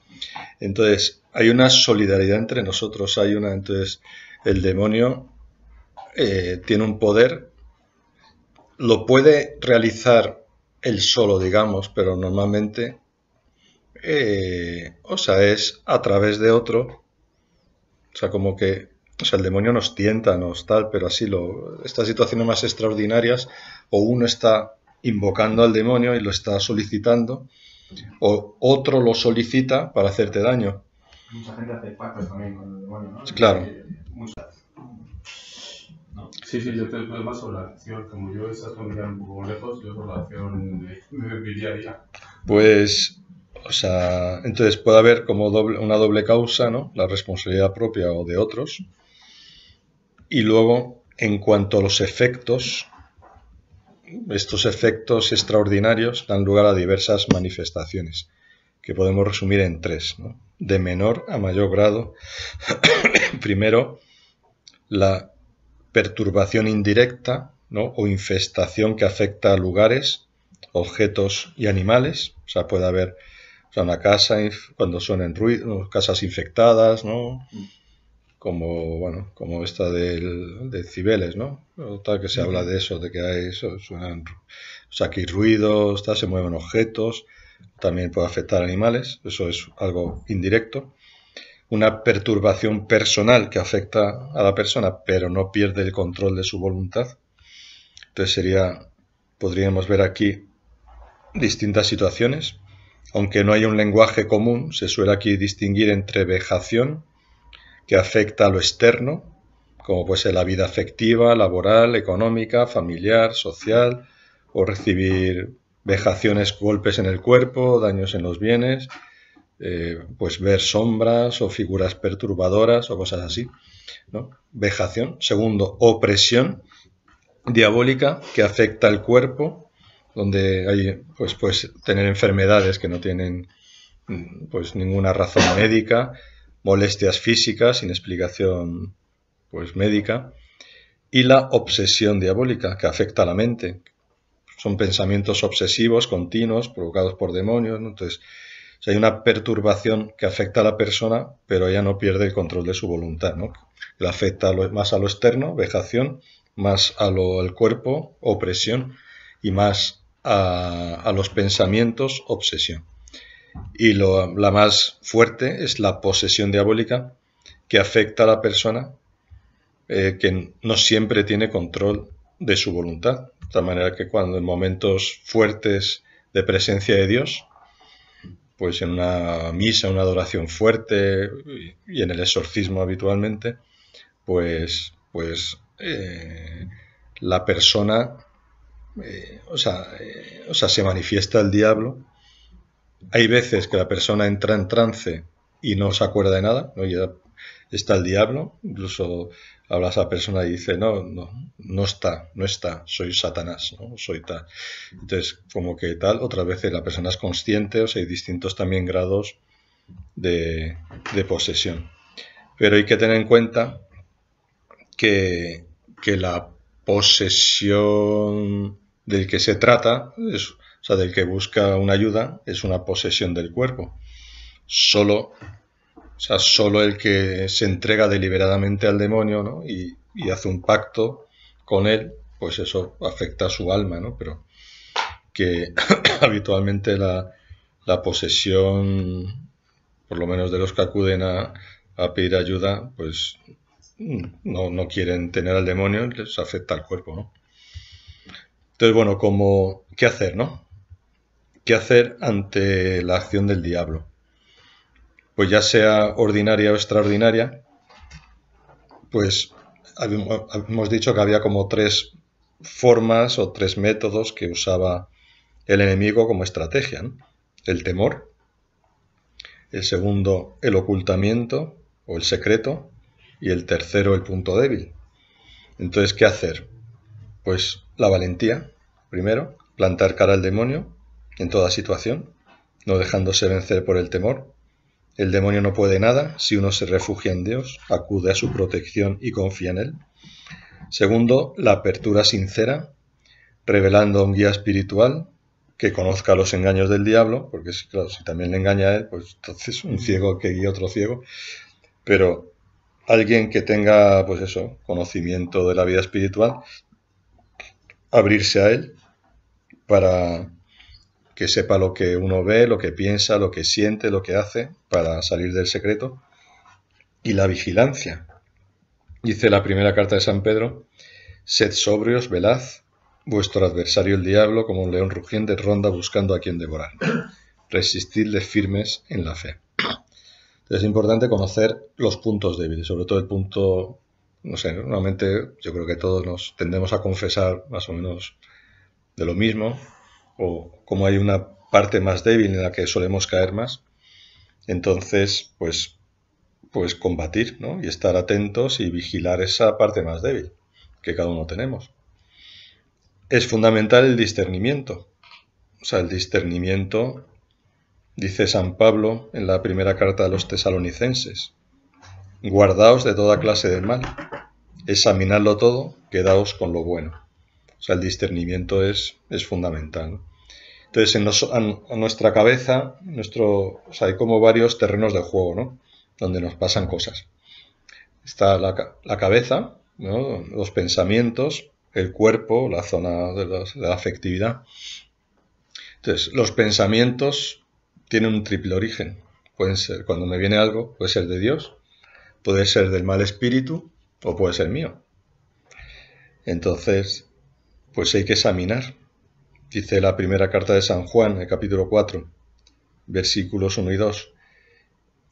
A: Entonces, hay una solidaridad entre nosotros, entonces, el demonio tiene un poder, lo puede realizar él solo, digamos, pero normalmente, o sea, es a través de otro, o sea, como que, o sea, el demonio nos tienta, nos tal, pero así estas situaciones más extraordinarias, o uno está invocando al demonio y lo está solicitando, o otro lo solicita para hacerte daño.
B: Mucha gente hace pactos también con el demonio, ¿no?
A: Claro.
D: No. Sí, yo te doy más sobre la acción. Como yo esas familias un poco lejos, yo sobre la acción de mi día a día.
A: Pues, o sea, entonces puede haber como una doble causa, ¿no? La responsabilidad propia o de otros. Y luego, en cuanto a los efectos, estos efectos extraordinarios dan lugar a diversas manifestaciones, que podemos resumir en tres, ¿no? De menor a mayor grado. Primero, la perturbación indirecta, ¿no? O infestación que afecta a lugares, objetos y animales. O sea, puede haber, o sea, una casa cuando suenen ruidos, casas infectadas, ¿no? Como esta de Cibeles, ¿no? Tal que se habla de eso, de que hay eso, suenan, o sea, que hay ruidos, se mueven objetos, también puede afectar a animales, eso es algo indirecto. Una perturbación personal que afecta a la persona, pero no pierde el control de su voluntad. Entonces podríamos ver aquí distintas situaciones. Aunque no hay un lenguaje común, se suele aquí distinguir entre vejación, que afecta a lo externo, como puede ser la vida afectiva, laboral, económica, familiar, social, o recibir vejaciones, golpes en el cuerpo, daños en los bienes, pues ver sombras o figuras perturbadoras o cosas así, ¿no? Vejación. Segundo, opresión diabólica que afecta al cuerpo, donde hay, pues tener enfermedades que no tienen pues ninguna razón médica, molestias físicas sin explicación pues médica, y la obsesión diabólica que afecta a la mente. Son pensamientos obsesivos continuos provocados por demonios, ¿no? Entonces, o sea, hay una perturbación que afecta a la persona, pero ella no pierde el control de su voluntad, ¿no? Le afecta más a lo externo, vejación, más al cuerpo, opresión, y más a los pensamientos, obsesión. Y la más fuerte es la posesión diabólica, que afecta a la persona, que no siempre tiene control de su voluntad. De tal manera que cuando en momentos fuertes de presencia de Dios, pues en una misa, una adoración fuerte y en el exorcismo habitualmente, pues la persona, se manifiesta el diablo. Hay veces que la persona entra en trance y no se acuerda de nada, ¿no? Ya está el diablo, incluso habla a esa persona y dice, no está, soy Satanás, ¿no? Soy tal. Entonces, como que tal, otras veces la persona es consciente, o sea, hay distintos también grados de posesión. Pero hay que tener en cuenta que la posesión del que se trata, o sea, del que busca una ayuda, es una posesión del cuerpo. Solo el que se entrega deliberadamente al demonio, ¿no? y hace un pacto con él, pues eso afecta a su alma, ¿no? Pero que habitualmente la posesión, por lo menos de los que acuden a pedir ayuda, pues no quieren tener al demonio, les afecta al cuerpo, ¿no? Entonces, bueno, ¿qué hacer, no? ¿Qué hacer ante la acción del diablo? Pues ya sea ordinaria o extraordinaria, pues hemos dicho que había como 3 formas o 3 métodos que usaba el enemigo como estrategia, ¿no? El temor, el segundo el ocultamiento o el secreto, y el tercero el punto débil. Entonces, ¿qué hacer? Pues la valentía, primero, plantar cara al demonio en toda situación, no dejándose vencer por el temor. El demonio no puede nada si uno se refugia en Dios, acude a su protección y confía en Él. Segundo, la apertura sincera, revelando a un guía espiritual que conozca los engaños del diablo, porque claro, si también le engaña a él, pues entonces un ciego que guía a otro ciego, pero alguien que tenga, pues eso, conocimiento de la vida espiritual, abrirse a él para que sepa lo que uno ve, lo que piensa, lo que siente, lo que hace, para salir del secreto. Y la vigilancia. Dice la primera carta de San Pedro, sed sobrios, velad, vuestro adversario el diablo, como un león rugiente, ronda buscando a quien devorar. Resistidle firmes en la fe. Entonces es importante conocer los puntos débiles, sobre todo el punto, no sé, normalmente yo creo que todos nos tendemos a confesar más o menos de lo mismo, o como hay una parte más débil en la que solemos caer más, entonces pues combatir, ¿no? Y estar atentos y vigilar esa parte más débil que cada uno tenemos. Es fundamental el discernimiento. O sea, el discernimiento, dice San Pablo en la primera carta de los tesalonicenses, guardaos de toda clase de mal, examinadlo todo, quedaos con lo bueno. O sea, el discernimiento es fundamental, ¿no? Entonces, en nuestra cabeza, hay como varios terrenos de juego, ¿no? Donde nos pasan cosas. Está la cabeza, ¿no? Los pensamientos, el cuerpo, la zona de la afectividad. Entonces, los pensamientos tienen un triple origen. Pueden ser, cuando me viene algo, puede ser de Dios, puede ser del mal espíritu o puede ser mío. Entonces, pues hay que examinar. Dice la primera carta de San Juan, el capítulo 4, versículos 1 y 2.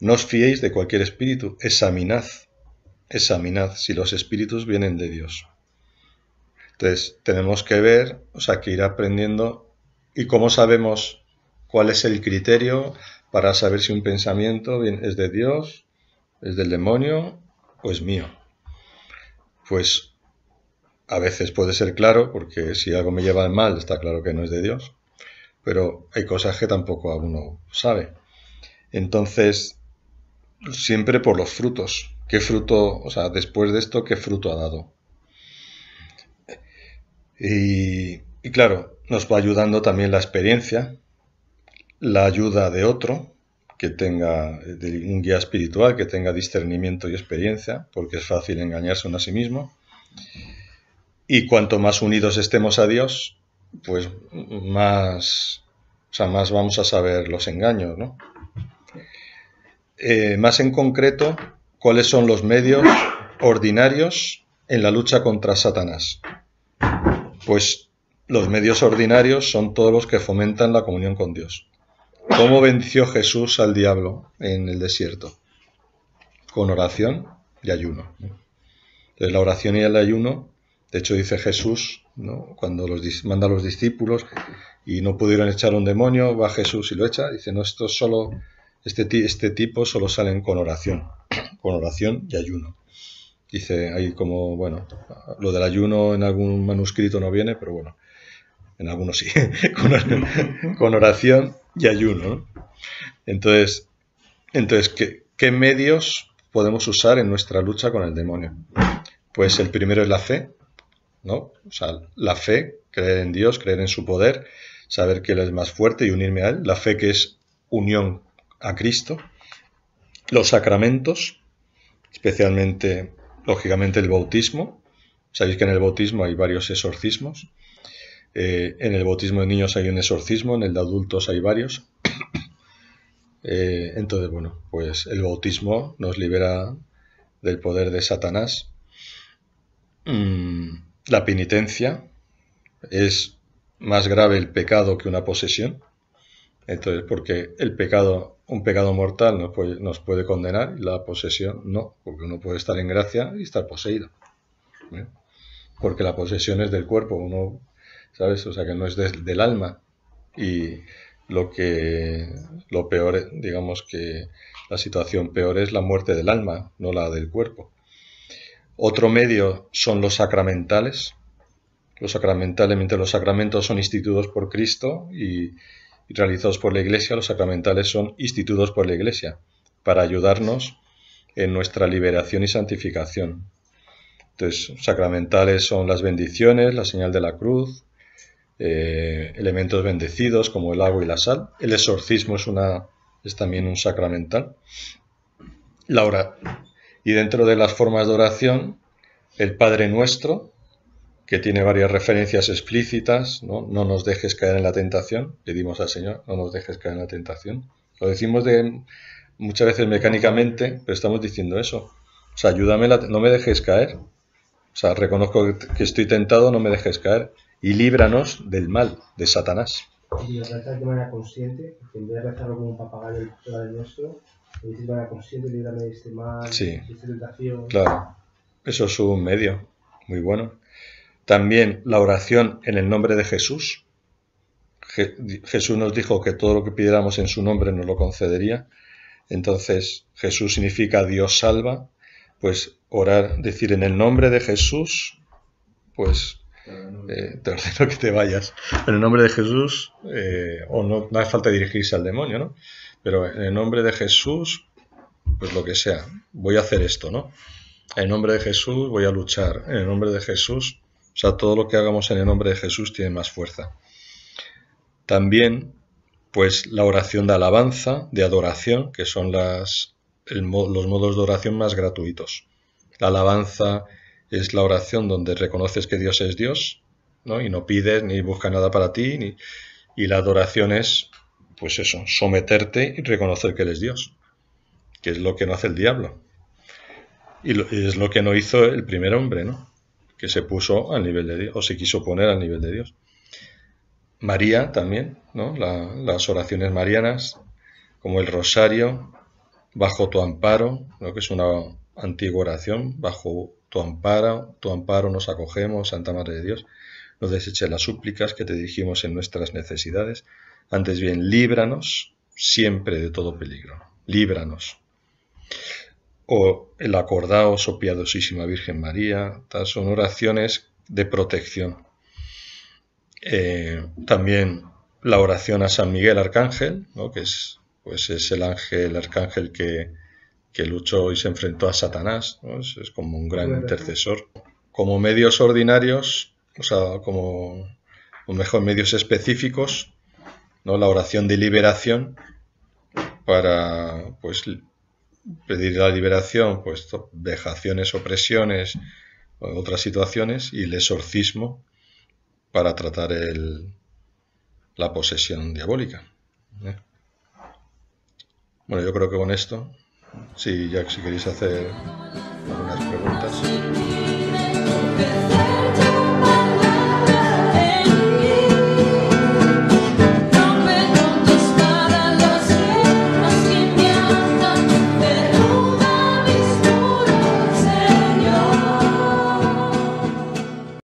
A: No os fiéis de cualquier espíritu, examinad examinad si los espíritus vienen de Dios. Entonces, tenemos que ver, o sea, que ir aprendiendo. ¿Y cómo sabemos cuál es el criterio para saber si un pensamiento es de Dios, es del demonio o es mío? Pues a veces puede ser claro, porque si algo me lleva mal, está claro que no es de Dios, pero hay cosas que tampoco uno sabe. Entonces, siempre por los frutos. ¿Qué fruto, o sea, después de esto, qué fruto ha dado? Y claro, nos va ayudando también la experiencia, la ayuda de otro, que tenga un guía espiritual, que tenga discernimiento y experiencia, porque es fácil engañarse uno a sí mismo. Y cuanto más unidos estemos a Dios, pues más vamos a saber los engaños, ¿no? Más en concreto, ¿cuáles son los medios ordinarios en la lucha contra Satanás? Pues los medios ordinarios son todos los que fomentan la comunión con Dios. ¿Cómo venció Jesús al diablo en el desierto? Con oración y ayuno. Entonces, la oración y el ayuno, de hecho dice Jesús, ¿no? Cuando manda a los discípulos y no pudieron echar un demonio, va Jesús y lo echa, dice, no, esto solo, este tipo solo salen con oración y ayuno. Dice ahí como, bueno, lo del ayuno en algún manuscrito no viene, pero bueno, en algunos sí, con oración y ayuno, ¿no? Entonces ¿qué medios podemos usar en nuestra lucha con el demonio? Pues el primero es la fe, ¿no? O sea, la fe, creer en Dios, creer en su poder, saber que Él es más fuerte y unirme a Él. La fe, que es unión a Cristo. Los sacramentos, especialmente, lógicamente, el bautismo. Sabéis que en el bautismo hay varios exorcismos. En el bautismo de niños hay un exorcismo, en el de adultos hay varios. Entonces, bueno, pues el bautismo nos libera del poder de Satanás. La penitencia, es más grave el pecado que una posesión. Entonces, porque el pecado, un pecado mortal nos puede condenar y la posesión no, porque uno puede estar en gracia y estar poseído. ¿Eh? Porque la posesión es del cuerpo, uno, ¿sabes? O sea, que no es del alma. Y lo peor, digamos que la situación peor es la muerte del alma, no la del cuerpo. Otro medio son los sacramentales. Los sacramentos son instituidos por Cristo y realizados por la Iglesia. Los sacramentales son instituidos por la Iglesia para ayudarnos en nuestra liberación y santificación. Entonces, sacramentales son las bendiciones, la señal de la cruz, elementos bendecidos como el agua y la sal. El exorcismo es también un sacramental. Y dentro de las formas de oración, el Padre Nuestro, que tiene varias referencias explícitas, ¿no? No nos dejes caer en la tentación, pedimos al Señor, no nos dejes caer en la tentación. Lo decimos muchas veces mecánicamente, pero estamos diciendo eso. O sea, ayúdame, no me dejes caer. O sea, reconozco que estoy tentado, no me dejes caer. Y líbranos del mal, de Satanás.
C: Y lo rezas de manera consciente, porque en vez de rezarlo como un papagayo el Padre Nuestro, lo dices de manera consciente, líbrame de este mal,
A: sí,
C: de esta tentación.
A: Claro, eso es un medio muy bueno. También la oración en el nombre de Jesús. Jesús nos dijo que todo lo que pidiéramos en su nombre nos lo concedería. Entonces, Jesús significa Dios salva. Pues orar, decir en el nombre de Jesús, pues te ordeno que te vayas. En el nombre de Jesús, o no hace falta dirigirse al demonio, ¿no? Pero en el nombre de Jesús, pues lo que sea, voy a hacer esto, ¿no? En el nombre de Jesús voy a luchar. En el nombre de Jesús, o sea, todo lo que hagamos en el nombre de Jesús tiene más fuerza. También, pues la oración de alabanza, de adoración, que son los modos de oración más gratuitos. La alabanza es la oración donde reconoces que Dios es Dios, ¿no? Y no pides ni buscas nada para ti. Y la adoración es, pues eso, someterte y reconocer que Él es Dios, que es lo que no hace el diablo. Y es lo que no hizo el primer hombre, ¿no? Que se puso al nivel de Dios, o se quiso poner al nivel de Dios. María también, ¿no? Las oraciones marianas, como el rosario, bajo tu amparo, ¿no? Que es una antigua oración, bajo tu amparo nos acogemos, Santa Madre de Dios. No deseches las súplicas que te dirigimos en nuestras necesidades, antes bien, líbranos siempre de todo peligro. Líbranos. O el acordaos, oh piadosísima Virgen María, son oraciones de protección. También la oración a San Miguel Arcángel, ¿no? Que es el arcángel que luchó y se enfrentó a Satanás, ¿no? Es como un gran intercesor. Como medios ordinarios, o sea, medios específicos, ¿no? La oración de liberación para, pues, pedir la liberación, pues, vejaciones, opresiones, otras situaciones, y el exorcismo para tratar la posesión diabólica. Bueno, yo creo que con esto, si queréis hacer algunas preguntas.